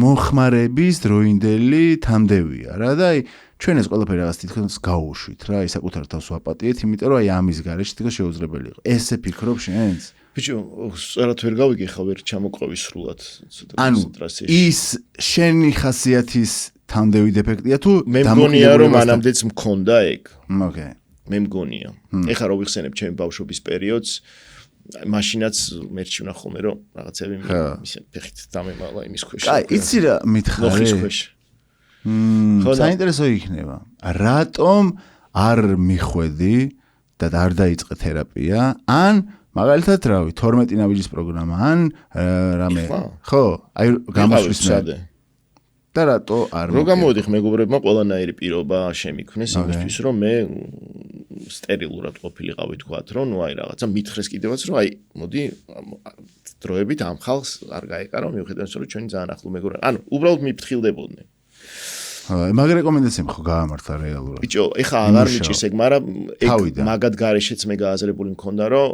მოხმარების დროინდელი თამდევია რა და აი ჩვენ ეს ყველაფერი რაღაც თითქოს გაუშვით რა აი საკუთარ თავს ვაპატიეთ იმიტომ რომ აი ამის გარეშე თითქოს შეუძლებელი იყო ესე ფიქრობ შენც ბიჭო სწორად ვერ გავიგე ხა ვერ ჩამოყოვი სრულად ანუ ის შენი ხასიათის თამდევი დეფექტია თუ მე მგონია რომ მანამდეც მქონდა ეგ ოკეი მე მგონია. ეხლა რო ვიხსენებ ჩემი ბავშვობის პერიოდს, მაშინაც მერჩი უნდა ხოლმე რომ რაღაცები ისე ფეხით დამემალა იმის ქვეშ. კაი, იცი რა მითხარი? ნოხის ქვეშ. საინტერესო იქნება. რატომ არ მიხვედი და არ დაიწყე თერაპია? ან მაგალითად, რავი, 12 ნაბიჯის პროგრამა, ან რამე. ხო, აი გამოსვლის მერე. და რატო არ რო გამოვიდიხ მეგობრებმა ყველანაირი პირობა შემიქმნეს იმისთვის რომ მე სტერილურად ყოფილიყავი თქვათ რომ ნუ აი რაღაცა მითხრეს კიდევაც რომ აი მოდი დროებით ამ ხალხს არ გაეკარო მიუხედავად რომ ჩვენი ძალიან ახლო მეგობრები ანუ უბრალოდ მიფრთხილდებოდნენ მაგ რეკომენდაციები ხო გაამართა რეალურად ბიჭო ეხა აღარ მიჭირს ეგ მაგრამ ეგ მაგად გარეშეც მე გააზრებული მქონდა რომ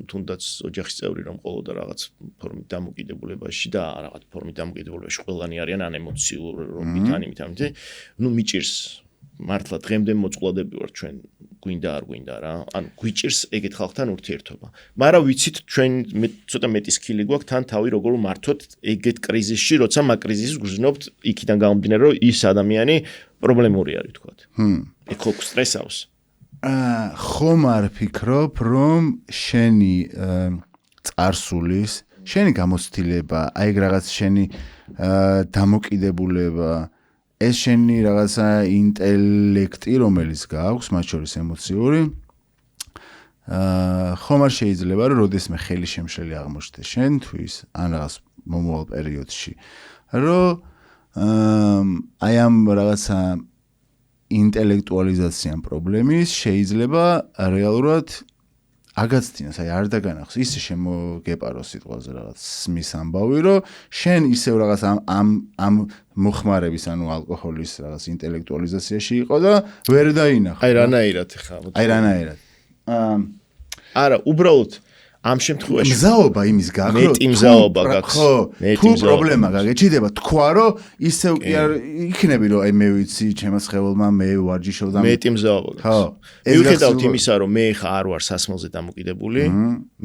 თუნდაც ოჯახის წევრი რომ ყოლოდა რაღაც ფორმით დამოკიდებულებაში და რაღაც ფორმით დამოკიდებულებაში ყველანი არიან ან ემოციურ რომით ან იმით ამით ნუ მიჭირს მართლა დღემდე მოწყვლადები ვარ ჩვენ გვინდა არ გვინდა რა ან გვიჭირს ეგეთ ხალხთან ურთიერთობა მაგრამ ვიცით ჩვენ ცოტა მეტი სკილი გვაქვს თან თავი როგორ მართოთ ეგეთ კრიზისში როცა მაგ კრიზისს გვზნობთ იქიდან გამომდინარე რომ ის ადამიანი პრობლემური არის თქვათ ეგ ხო სტრესავს ხომ არ ფიქრობ რომ შენი წარსულის შენი გამოცდილება აი რაღაც შენი დამოკიდებულება ეს შენი რაღაცა ინტელექტი რომელიც გააქვს მათ შორის ემოციური ხომ არ შეიძლება რომ როდესმე ხელი შემშელი აღმოჩნდეს შენთვის ან რაღაც მომავალ პერიოდში რომ აი ამ რაღაცა ინტელექტუალიზაციან პრობლემის შეიძლება რეალურად აგაცდინოს, აი არ დაგანახოს, ისე შემოგეპაროს სიტყვაზე რაღაც სმის ამბავი, რომ შენ ისევ რაღაც ამ მოხმარების, ანუ ალკოჰოლის რაღაც ინტელექტუალიზაციაში იყო და ვერ დაინახო. აი რანაირად ხა. აი რანაირად. არა, უბრალოდ ამ შემთხვევაში მზაობა იმის გაქვს მეტი მზაობა გაქვს ხო თუ პრობლემა გაგეჭიდება თქვა რომ ისევ კი არ იქნები რომ აი მე ვიცი ჩემს ხელმა მე ვარჯიშობ და მეტი მზაობა გაქვს მიუხედავად იმისა რომ მე ხა არ ვარ სასმელზე დამოკიდებული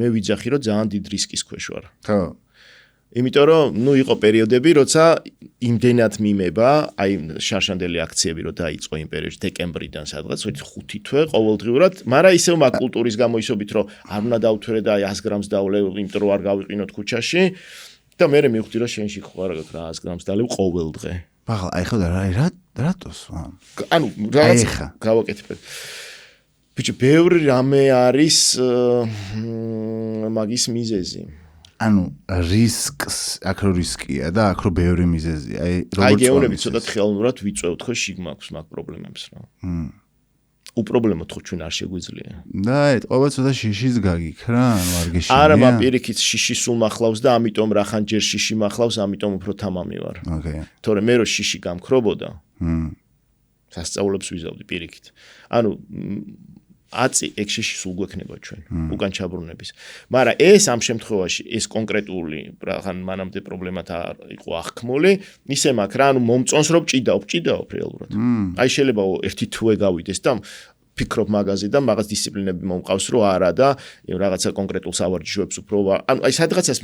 მე ვიძახი რომ ძალიან დიდ რისკის ქვეშ ვარ ხო იმიტომ რომ ნუ იყო პერიოდები როცა იმდენად მიმება აი შარშანდელი აქციები რო დაიწყო იმ პერიოდში დეკემბრიდან სადღაც 5 თვე ყოველდღიურად მაგრამ ისევ მაგ კულტურის გამოისობით რომ არ უნდა დავთვრე და აი 100 გრამს დავლე იმიტომ რომ არ გავიყინოთ ქუჩაში და მე მივხვდი რომ შენში ხო არ გაქვს რა 100 გრამს დალევ ყოველდღე მაგრამ აი ხო და რატოს ანუ რაღაც გავაკეთებ ბიჭო ბევრი რამე არის მაგის მიზეზი ანუ რისკს აქ რო რისკია და აქ რო ბევრი მიზეზია აი როგორც აი გეუბნები ცოტა ხელოვნურად ვიწევთ ხო შიგმაქვს მაგ პრობლემებს რა უპრობლემოდ ხო ჩვენ არ შეგვიძლია და ეტყობა ცოტა შიშის გაგიქ რა ანუ არ გეშინია არა მაპირიქით შიში სულ მახლავს და ამიტომ რახან ჯერ შიში მახლავს ამიტომ უფრო თამამი ვარ ოკეი თორე მე რო შიში გამქრობოდა სასწაულებს ვიზავდი პირიქით ანუ აწი ეგ შიში სულ გვექნება ჩვენ უკან ჩაბრუნების მაგრამ ეს ამ შემთხვევაში ეს კონკრეტული რახან მანამდე პრობლემათა იყო აღქმული ისე მაქვს რა ანუ მომწონს რომ ჭიდაობ რეალურად აი შეიძლება ერთი თვე გავიდეს და ფიქრობ მაგაზე და მაგას დისციპლინები მომყავს რომ არა და რაღაცა კონკრეტულ სავარჯიშოებს უფრო ანუ აი სადღაცას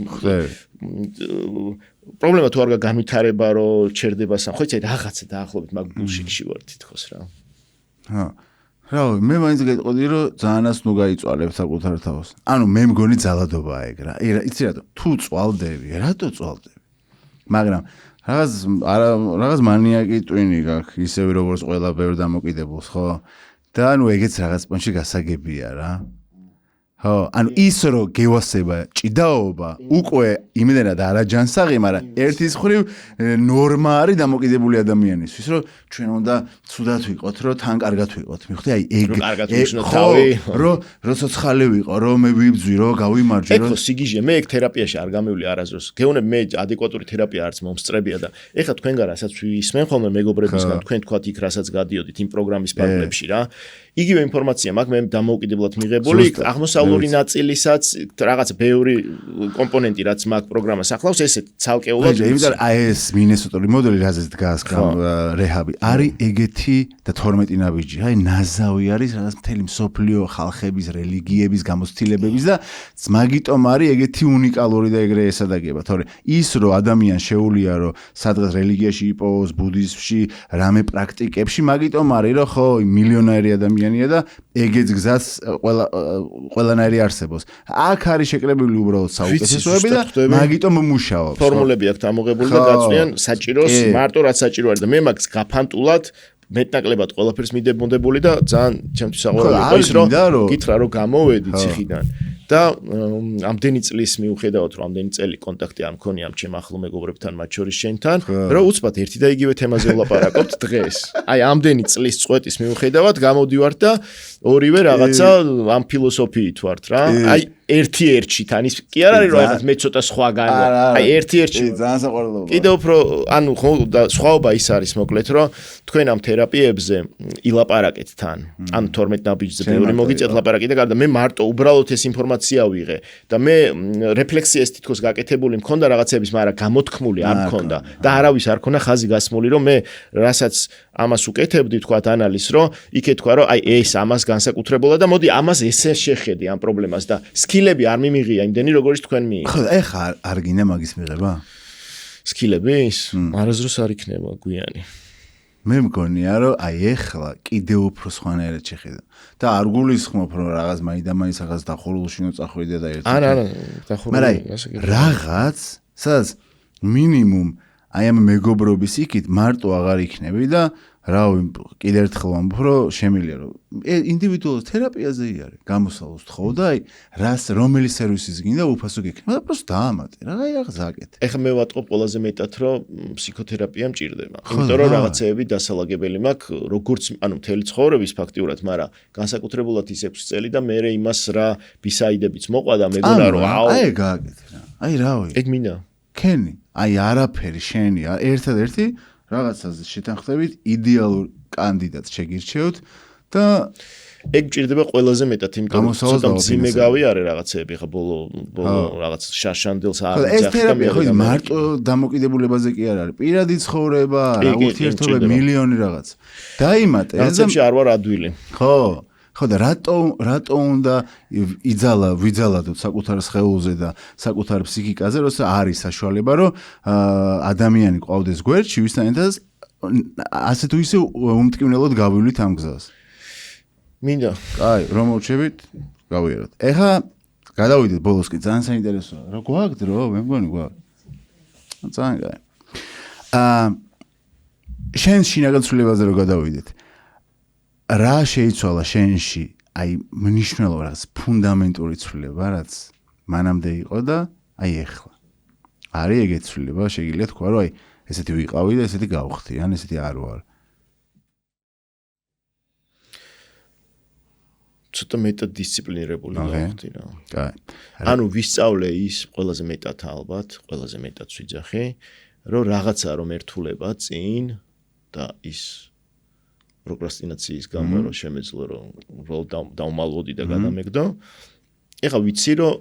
პრობლემა თუ არ განვითარება რომ ჩერდება სამ ხო იცი რაღაცა დაახლოებით მაგ ბულშიტში ვარ თითქოს რა ჰა რა მე მაინც გეტყოდი რომ ძალიანაც ნუ გაიწვალებ საკუთარ თავს. ანუ მე მგონი ძალადობაა ეგ რა. იცი რატო? თუ წვალდები, რატო წვალდები? მაგრამ რაღაც მანიაკი ტვინი გაქვს, ისევე როგორც ყველა ბევრ დამოკიდებულს, ხო? და ანუ ეგეც რაღაც პონჩი გასაგებია რა. ხო, ანუ ის რომ გევასება ჭიდაობა, უკვე იმდენად არაჯანსაღი, მაგრამ ერთის ხრივ ნორმა არის დამოკიდებული ადამიანისთვის, რომ ჩვენ უნდა ცუდად ვიყოთ, რომ თან კარგად ვიყოთ. მიხვდი, აი ეგ რომ ცოცხალი ვიყო, რომ მე ვიბძვი, რომ გავიმარჯვე, რომ ეხო სიგიჟე, მე ეგ თერაპიაში არ გამევლი არასდროს. გეუბნებ მე ადეკვატური თერაპია არც მომსწრებია და ეხლა თქვენგან რასაც ვისმენ ხოლმე მეგობრებისგან, თქვენ თქვათ იქ რასაც გადიოდით იმ პროგრამის პარალელებში რა. იგივე ინფორმაცია მაქვს მე დამოუკიდებლად მიღებული აღმოსავლეთ ვიზუალური ნაწილისაც რაღაც ბევრი კომპონენტი რაც მაგ პროგრამას ახლავს ესე ცალკეულად იმიტომ აი ეს მინესოტური მოდელი რაზეც დგას რეჰაბი არის ეგეთი და 12 ნაბიჯი აი ნაზავი არის რაღაც მთელი მსოფლიო ხალხების რელიგიების გამოცდილებების და მაგიტომ არის ეგეთი უნიკალური და ეგრე ესადაგება თორე ის რომ ადამიან შეუულია რომ სადღაც რელიგიაში იპოვოს ბუდიზმში რამე პრაქტიკებში მაგიტომ არის რომ ხო მილიონერი ადამიანია და ეგეც გზას ყველანაირი არსებობს აქ არის შეკრებილი უბრალოდ საუკეთესოები და მაგიტომ მუშაობს ფორმულები აქვს ამოღებული და გაწვიან საჭიროს მარტო რაც საჭირო არის და მე მაგს გაფანტულად მეტნაკლებად ყველაფერს მიდემონდებული და ძალიან ჩემთვის საყვარელია ის რომ გითხრა რომ გამოვედი ციხიდან და ამდენი წლის მიუხედავად რომ ამდენი წელი კონტაქტი არ მქონია ამ ჩემ ახლო მეგობრებთან მათ შორის შენთან რომ უცბად ერთი და იგივე თემაზე ვლაპარაკობთ დღეს აი ამდენი წლის წვეთის მიუხედავად გამოდივართ და ორივე რაღაცა ამ ფილოსოფიით ვართ რა აი ერთი-ერთში თან ის კი არ არის რომ რაღაც მე ცოტა სხვაგან აი ერთი-ერთში ძალიან საყვარელოა კიდევ უფრო ანუ ხო და სხვაობა ის არის მოკლედ რომ თქვენ ამ თერაპიებზე ილაპარაკეთ თან ან 12 ნაბიჯზე ბევრი მოგიწევთ ლაპარაკი და გარდა მე მარტო უბრალოდ ეს ინფორმაცია ვიღე და მე რეფლექსია ეს თითქოს გაკეთებული მქონდა რაღაცების მაგრამ გამოთქმული არ მქონდა და არავის არ ქონა ხაზი გასმული რომ მე რასაც ამას უკეთებდი თქვა ანალიზს რომ იქე თქვა რომ აი ეს ამას განსაკუთრებულა და მოდი ამას ესე შეხედი ამ პრობლემას და სკილები არ მიმიღია იმდენი როგორც თქვენ მიიღეთ. ხო, ეხა არ გინდა მაგის მიღება? სკილების? არასდროს არ იქნება გვიანი. მე მგონია რომ აი ეხლა კიდევ უფრო სხვანაირად შეხედა. და არ გულისხმობ რომ რაღაც მაინდა-მაინც რაღაც დახურულში მოწახვიდე და ერთი. არა, დახურული. რაღაც, სადაც მინიმუმ აი ამ მეგობრობის იქით მარტო აღარ იქნები და რავი, კიდევ ერთხელ ვამბობ, რომ შემიძლია რომ ინდივიდუალურ თერაპიაზე არის, გამოსალოს თხოვ და აი რას რომელი სერვისის გინდა უფასო გექნება და პროსტ დაამატე, რა აი აღ ზაკეთ. ეხლა მე ვატყობ ყველაზე მეტად რომ ფსიქოთერაპია მჭირდება. იმიტომ რომ რაღაცეები დასალაგებელი მაქვს, როგორც ანუ მთელი ცხოვრების ფაქტიურად, მაგრამ განსაკუთრებულად ის 6 წელი და მე იმას რა ბისაიდებიც მოყვა და მეგონა რომ აი გააკეთე რა. აი რავი. ეგ მინდა. ქენი, აი არაფერი შენია, ერთადერთი რაღაცაზე შეთანხმდებით იდეალურ კანდიდატს შეგირჩევთ და ეგ მჭირდება ყველაზე მეტად იმიტომ რომ ცოტა მძიმე გავიარე რაღაცეები ხა ბოლო რაღაც შაშანდილს არ ეს თერაპია ხო მარტო დამოკიდებულებაზე კი არ არის პირადი ცხოვრება რა ურთიერთობები მილიონი რაღაც დაიმატე რაღაცებში არ ვარ ადვილი ხო და რატო უნდა ვიძალადოთ საკუთარ სხეულზე და საკუთარ ფსიქიკაზე, როცა არის საშუალება, რომ ადამიანი ყავდეს გვერდში, ვისთანაც ასე თუ ისე უმტკივნელოდ გავივლით ამ გზას. მინდა. აი, რომ მოვჩებით, გავიაროთ. ეხლა გადავიდეთ ბოლოსკენ, ძალიან საინტერესოა. რა გვაქვს დრო, მე მგონი გვაქვს. ძალიან კაი. შენ შინაგან ცვლილებაზე რო გადავიდეთ. რა შეიცვალა შენში აი მნიშვნელოვანი რაღაც ფუნდამენტური ცვლილება რაც მანამდე იყო და აი ეხლა არის ეგეთი ცვლილება შეგიძლია თქვა რომ აი ესეთი ვიყავი და ესეთი გავხდი ან ესეთი არ ვარ ცოტა მეტად დისციპლინირებული გავხდი რა კაი ანუ ვისწავლე ის ყველაზე მეტად ალბათ ყველაზე მეტად ვიძახი რომ რაღაცა რომ ერთულება წინ და ის პროკრასტინაციის გამო რომ შემეძლო რომ დავმალვოდი და გადამეგდო. ეხლა ვიცი რომ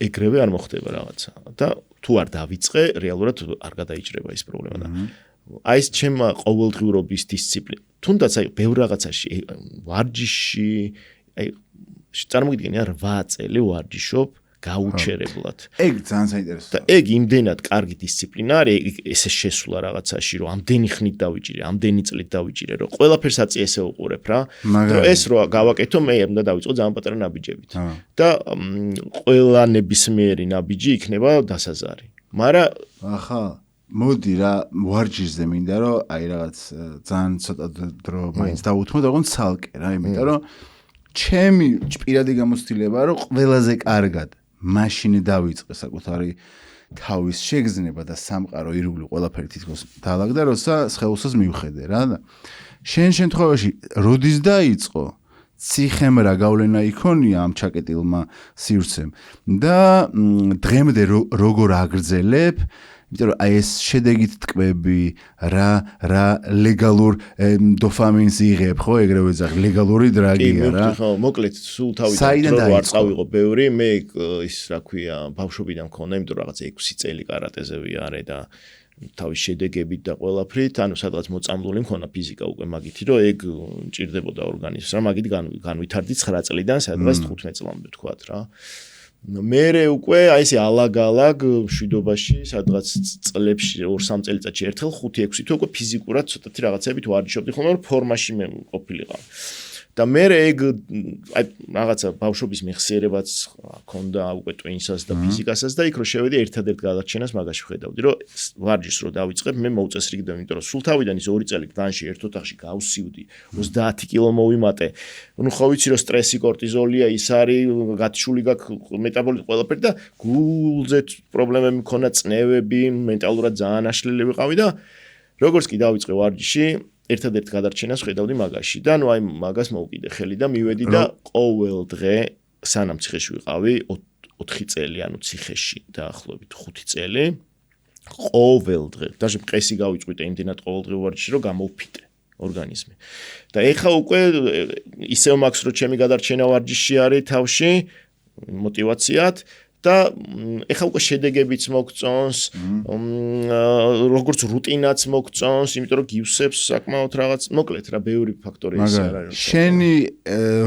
ეგრევე არ მოხდება რაღაცა და თუ არ დავიწყე, რეალურად არ გადაიჭრება ის პრობლემა და აი ეს ჩემმა ყოველდღიურობის დისციპლინა. თუნდაც აი ბევრ რაღაცაში ვარჯიში, აი წარმოგიდგენი 8 წელი ვარჯიშობ გაუჩერებლად. ეგ ძალიან საინტერესოა. და ეგ იმდენად კარგი დისციპლინა არის, ესე შესულა რაღაცაში, რომ ამდენი ხნით დავიჭირე, ამდენი წლით დავიჭირე, რომ ყველაფერს აწი ესე უყურებ რა. რომ ეს რო გავაკეთო, მე უნდა დავიწყო ძალიან პატარა ნაბიჯებით. და ყველა ნებისმიერი ნაბიჯი იქნება დასაზარი. მაგრამ ახლა მოდი რა ვარჯიშზე მინდა რომ აი რაღაც ძალიან ცოტა დრო მაინც დავუთმო და ოღონდ ცალკე რა, იმიტომ რომ ჩემი პირადი გამოცდილება რომ ყველაზე კარგად მაშინ დავიწყე საკუთარი თავის შეგზნება და სამყარო ირგვლივ ყველაფერი თითქოს დაალაგდა, როცა სხეულსაც მივხედე რა და შენ შემთხვევაში როდის დაიწყო ციხემ რა გავლენა იქონია ამ ჩაკეტილმა სივრცემ და დღემდე როგორ აგრძელებ იმიტომ რომ აი ეს შედეგით ტკბები, რა ლეგალურ დოფამინს იღებ, ხო, ეგრევე ზაღ, ლეგალური დრაგია რა. კი, ხო, მოკლედ, სულ თავიდან რო არ წავიღო ბევრი, მე ის რა ქვია, ბავშვობიდან მქონდა, იმიტომ რომ რაღაც 6 წელი კარატეზე ვიარე და თავის შედეგებით და ყველაფრით, ანუ სადღაც მოწამლული მქონა ფიზიკა უკვე მაგითი, რომ ეგ მჭირდებოდა ორგანიზმს, რა მაგით განვითარდი 9 წლიდან სადღაც 15 წლამდე ვთქვათ რა. მერე უკვე აი ესე ალაგ-ალაგ მშვიდობაში სადღაც წლებში 2-3 წელიწადში ერთხელ 5-6 თვე უკვე ფიზიკურად ცოტათი რაღაცებით ვარჯიშობდი ხოლმე, რომ ფორმაში მე ყოფილიყავ. და მერე ეგ აი რაღაცა ბავშვობის მეხსიერებაც ჰქონდა უკვე ტვინსას და ფიზიკასაც და იქ რო შევედი ერთადერთ გადარჩენას მაგაში ვხედავდი, რომ ვარჯიშს რო დავიწყებ, მე მოუწესრიგდები, იმიტომ რომ სულ თავიდან ის 2 წელი განში ერთ ოთახში გავსივდი, 30 კილო მოვიმატე. ნუ ხო ვიცი რომ სტრესი, კორტიზოლია, ის არის, გათიშული გაქვს მეტაბოლიზმი ყველაფერი და გულზე პრობლემები მქონა, წნევები, მენტალურად ძალიან აშლილი ვიყავი და როგორც კი დავიწყე ვარჯიში ერთადერთ გადარჩენას ხედავდი მაგაში და ნუ აი მაგას მოვკიდე ხელი და მივედი და ყოველ დღე სანამ ციხეში ვიყავი 4 წელი ანუ ციხეში დაახლოებით 5 წელი ყოველ დღე даже მყესი გავიწვიტე იმდენად ყოველ დღე ვარჯიში რომ გამოვფიტე ორგანიზმი და ეხა უკვე ისევ მაქვს რომ ჩემი გადარჩენა ვარჯიში არის თავში мотивაციად და ეხა უკვე შედეგებიც მოგწონს, როგორც რუტინაც მოგწონს, იმიტომ რომ გივსებს საკმაოდ რაღაც, მოკლედ რა, ბევრი ფაქტორი ის არის. შენი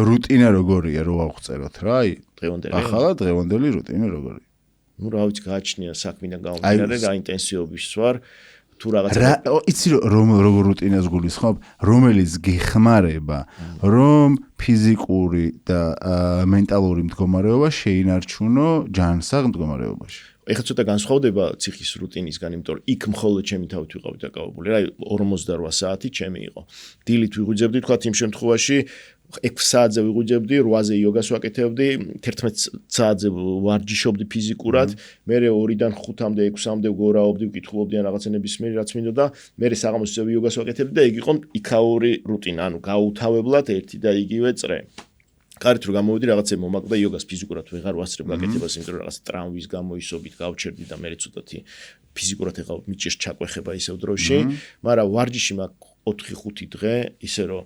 რუტინა როგორია, რო აღწეროთ რა, აი, დღევანდელი. ახლა დღევანდელი რუტინა როგორია? ნუ რა ვიცი, გააჩნია საქმიდან გამომდინარე, რა ინტენსივობის ვარ. თუ რაღაცა იცი როგორ რუტინას გულისხმობ, რომელიც გეხმარება, რომ ფიზიკური და მენტალური მდგომარეობა შეინარჩუნო ჯანსაღ მდგომარეობაში. ეხლა ცოტა განსხვავდება ციხის რუტინისგან, იმიტომ რომ იქ მხოლოდ ჩემი თავით ვიყავი დაკავებული, რა 48 საათი ჩემი იყო. დილით ვიღვიძებდი, თქვა იმ შემთხვევაში 6 საათზე ვიღვიძებდი, 8-ზე იოგას ვაკეთებდი, 11 საათზე ვარჯიშობდი ფიზიკურად, მერე 2-დან 5-მდე, 6-მდე ვგორაობდი, ვკითხულობდი ან რაღაცა ნებისმიერი რაც მინდოდა, მერე საღამოსზე იოგას ვაკეთებდი და ეგ იყო იქაური რუტინა, ანუ გაუთავებლად ერთი და იგივე წრე. კარით რომ გამოვიდი რაღაცა მომაკვდა იოგას ფიზიკურად ვეღარ ვასწრებ გაკეთებას, იმიტომ რომ რაღაც ტრამვის გამო ისობით გავჩერდი და მერე ცოტათი ფიზიკურად ეხავ მიჭირს ჩაკვეხება ისევ დროში, მაგრამ ვარჯიში მაქვს 4-5 დღე, ისე რომ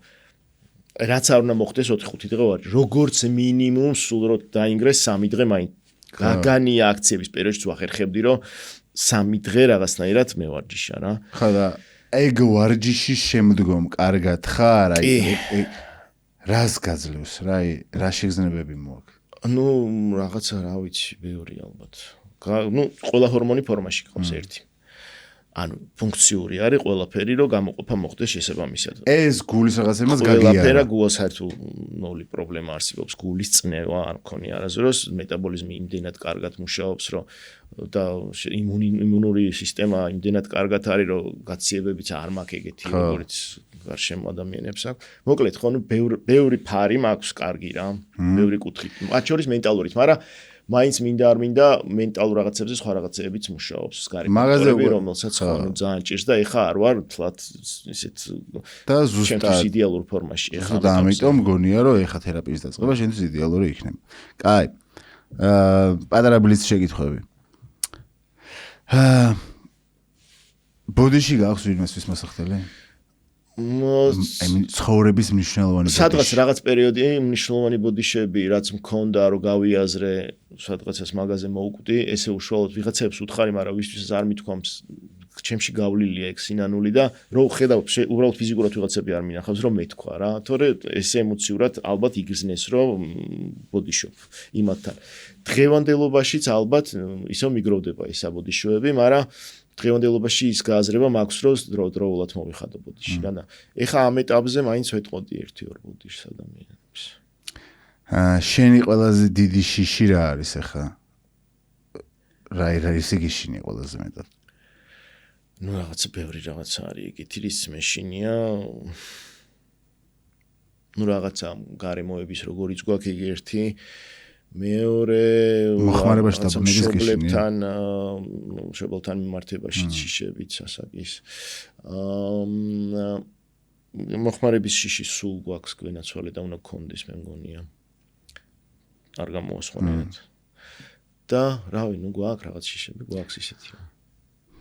რაც არ უნდა მოხდეს 4-5 დღე ვარჯი. როგორც მინიმუმ სულ რო დაინგრეს 3 დღე მაინც. გაგანია აქციების პერიოდში ვახერხებდი რომ 3 დღე რაღაცნაირად მე ვარჯიშა რა. ხა და ეგ ვარჯიშის შემდგომ კარგად ხარ, აი რას გაძლევს რა, რა შეგრძნებები მოაქვს? ნუ რაღაცა რა ვიცი, ბევრი ალბათ. ნუ ყველა ჰორმონი ფორმაში ყავს ერთი. ანუ ფუნქციური არის ყველაფერი, რომ გამოყოფა მოხდეს შესაბამისად. ეს გულის რაღაცებმაც გაგიარა. ყველაფერა გულს საერთოდ ნული პრობლემა არსებობს, გულის წნევა არ მქონია არასდროს, მეტაბოლიზმი იმდენად კარგად მუშაობს, რომ და იმუნური სისტემა იმდენად კარგად არის, რომ გაციებებიც არ მაქვს ეგეთი, როგორც გარშემო ადამიანებს აქვს. მოკლედ, ხო, ნუ ბევრი ფარი მაქვს კარგი რა, ბევრი კუთხით. მათ შორის მენტალურით, მაგრამ მაინც მინდა არ მინდა მენტალურ რაღაცებზე სხვა რაღაცებიც მუშაობს გარემოები რომელსაც ხო ძალიან ჭირს და ეხა არ ვარ თლათ ისეთ და ზუსტად იდეალურ ფორმაში ეხა და ამიტომ მგონია რომ ეხა თერაპიის დაწყება შენთვის იდეალური იქნება. კაი. პატარა ბლიც შეკითხვები. ბოდიში გაქვს ვინმესთვის მოსახდელი? ცხოვრების მნიშვნელოვანი ბოდიში. სადღაც რაღაც პერიოდი მნიშვნელოვანი ბოდიშები, რაც მქონდა, რომ გავიაზრე, სადღაცას მაგაზე მოვკვდი, ესე უშუალოდ ვიღაცებს უთხარი, მაგრამ ვისთვისაც არ მithქვამს, ჩემში გავლილია ეგ სინანული და რომ ხედავ, უბრალოდ ფიზიკურად ვიღაცები არ მინახავს, რომ მეთქვა რა. თორე ესე ემოციურად ალბათ იგრძნეს, რომ ბოდიშობ იმათთან. დღევანდელობაშიც ალბათ ისო მიგროვდება ეს აბოდიშოები, მაგრამ დღევანდელობაში ის გააზრება მაქვს, რომ დროულად მოვიხადო ბოდიში. და ეხა ამ ეტაპზე მაინც ვეტყოდი 1-2 ბოდიშს ადამიანებს. შენი ყველაზე დიდი შიში რა არის ეხა? რა ისე გიშინია ყველაზე მეტად? ნუ რაღაც ბევრი რაღაცა არის ეგეთი, რის მეშინია. ნუ რაღაცა გარემოების როგორიც გვაქვს ეგ ერთი მეორე მოხმარებაში დაბრუნების გიშინია. მშობელთან მიმართებაში შიშებით სასაკის. მოხმარების შიში სულ გვაქვს გვენაცვალე და უნდა გქონდეს მე მგონია. არ გამოასხონეთ. და რავი, ნუ გვაქვს რაღაც შიშები, გვაქვს ისეთი.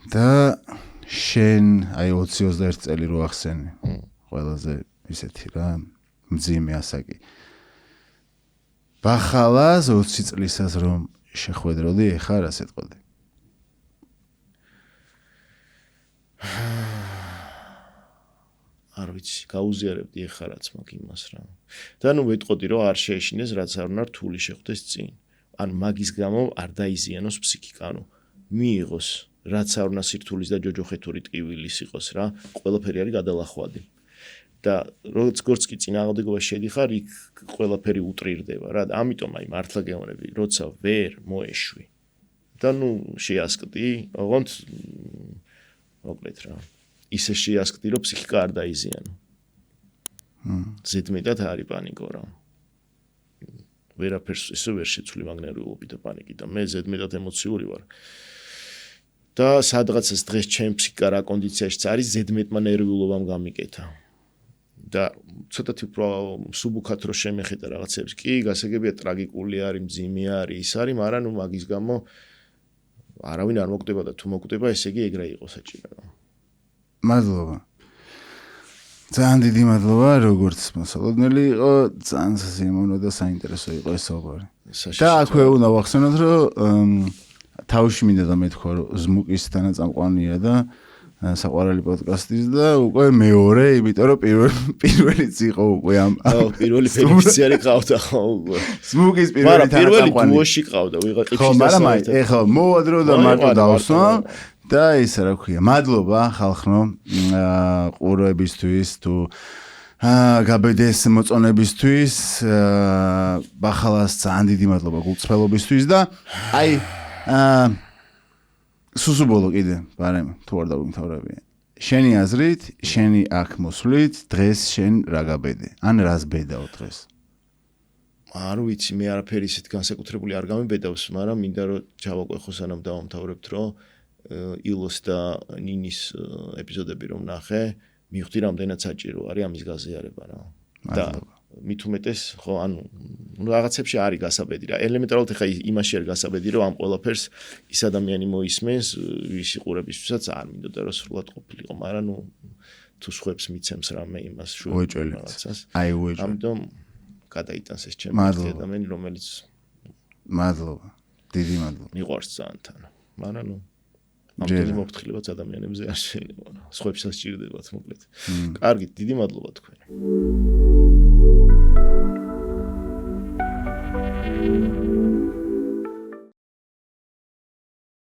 და შენ აი 20-21 წელი რო ახსენი. ყველაზე ისეთი რა მძიმე ასაკი. ბახალას 20 წლისას რომ შეხვედროდი, ეხა რა სიტყვოდი? არ ვიცი, გაუზიარებდი ეხა რაც მაგ იმას რა. და ნუ ვეტყოდი რომ არ შეეშინეს რაც არ უნდა რთული შეხვდეს წინ. ან მაგის გამო არ დაიზიანოს ფსიქიკა, ანუ მიიღოს რაც არ უნდა სირთულის და ჯოჯოხეთური ტკივილის იყოს რა, ყველაფერი არის გადალახვადი. და როგორც კი წინააღმდეგობა შედიხარ, იქ ყველაფერი უტრირდება რა. ამიტომ აი მართლა გეუბნები, როცა ვერ მოეშვი. და ნუ შეასკდი, ოღონდ მოკლედ რა. ისე შეასკდი, რომ ფსიქიკა არ დაიზიანო. ზედმეტად არის პანიკო რა. ვერაფერს ისე ვერ შეცვლი მაგნერვიულობი და პანიკი და მე ზედმეტად ემოციური ვარ. და სადღაცას დღეს ჩემ ფსიქიკა რა კონდიციაშიც არის, ზედმეტმა ნერვიულობამ გამიკეთა. და ცოტათი უფრო სუბუქად რო შემეხედა რაღაცებს. კი, გასაგებია ტრაგიკული არის, მძიმე არის, ის არის, მაგრამ ნუ მაგის გამო არავინ არ მოკვდება და თუ მოკვდება, ესე იგი ეგრე იყოს საჭირო. მადლობა. ძალიან დიდი მადლობა, როგორც მოსალოდნელი იყო, ძალიან სასიამოვნო და საინტერესო იყო ეს საუბარი. და აქვე უნდა ვახსენოთ, რომ თავში მინდა და მეთქვა, რომ ზმუკის თანაწამყვანია და საყვარელი პოდკასტის და უკვე მეორე, იმიტომ რომ პირველიც იყო უკვე ამ პირველი ბენეფიციარი ყავდა ხო უკვე. ზმუკის პირველი თანაწამყვანი. პირველი დუოში ყავდა, ვიღა ყიფში და მაგრამ ეხლა მოვადრო და მარტო დავსვა. და ისა რა ქვია, მადლობა ხალხო ყურებისთვის თუ გაბედეს მოწონებისთვის, ბახალას ძალიან დიდი მადლობა გულწრფელობისთვის და აი სუსუბოლო კიდე, ბარემ თუ არ დავიმთავრებია. შენი აზრით, შენი აქ მოსვლით, დღეს შენ რა გაბედე? ან რას ბედაო დღეს? არ ვიცი, მე არაფერი ისეთ განსაკუთრებული არ გამიბედავს, მაგრამ მინდა რომ ჩავაყვეხო სანამ დავამთავრებთ, რომ ილოს და ნინის ეპიზოდები რომ ნახე, მივხვდი რამდენად საჭირო არის ამის გაზიარება რა. და მით უმეტეს, ხო, ანუ რაღაცებში არის გასაბედი რა. ელემენტარულად ხა იმაში არის გასაბედი, რომ ამ ყველაფერს ის ადამიანი მოისმენს, ვის იყურებისთვისაც არ მინდოდა რომ სრულად ყოფილიყო, მაგრამ ნუ თუ სხვებს მიცემს რამე იმას უეჭველი რაღაცას. აი უეჭველი. ამიტომ გადაიტანს ეს ჩემი ადამიანი, რომელიც მადლობა. დიდი მადლობა. მიყვარს ძალიან თან. მაგრამ ნუ ამდენი მოფრთხილებაც ადამიანებზე არ შეიძლება. სხვებსაც სჭირდებათ მოკლედ. კარგი, დიდი მადლობა თქვენ.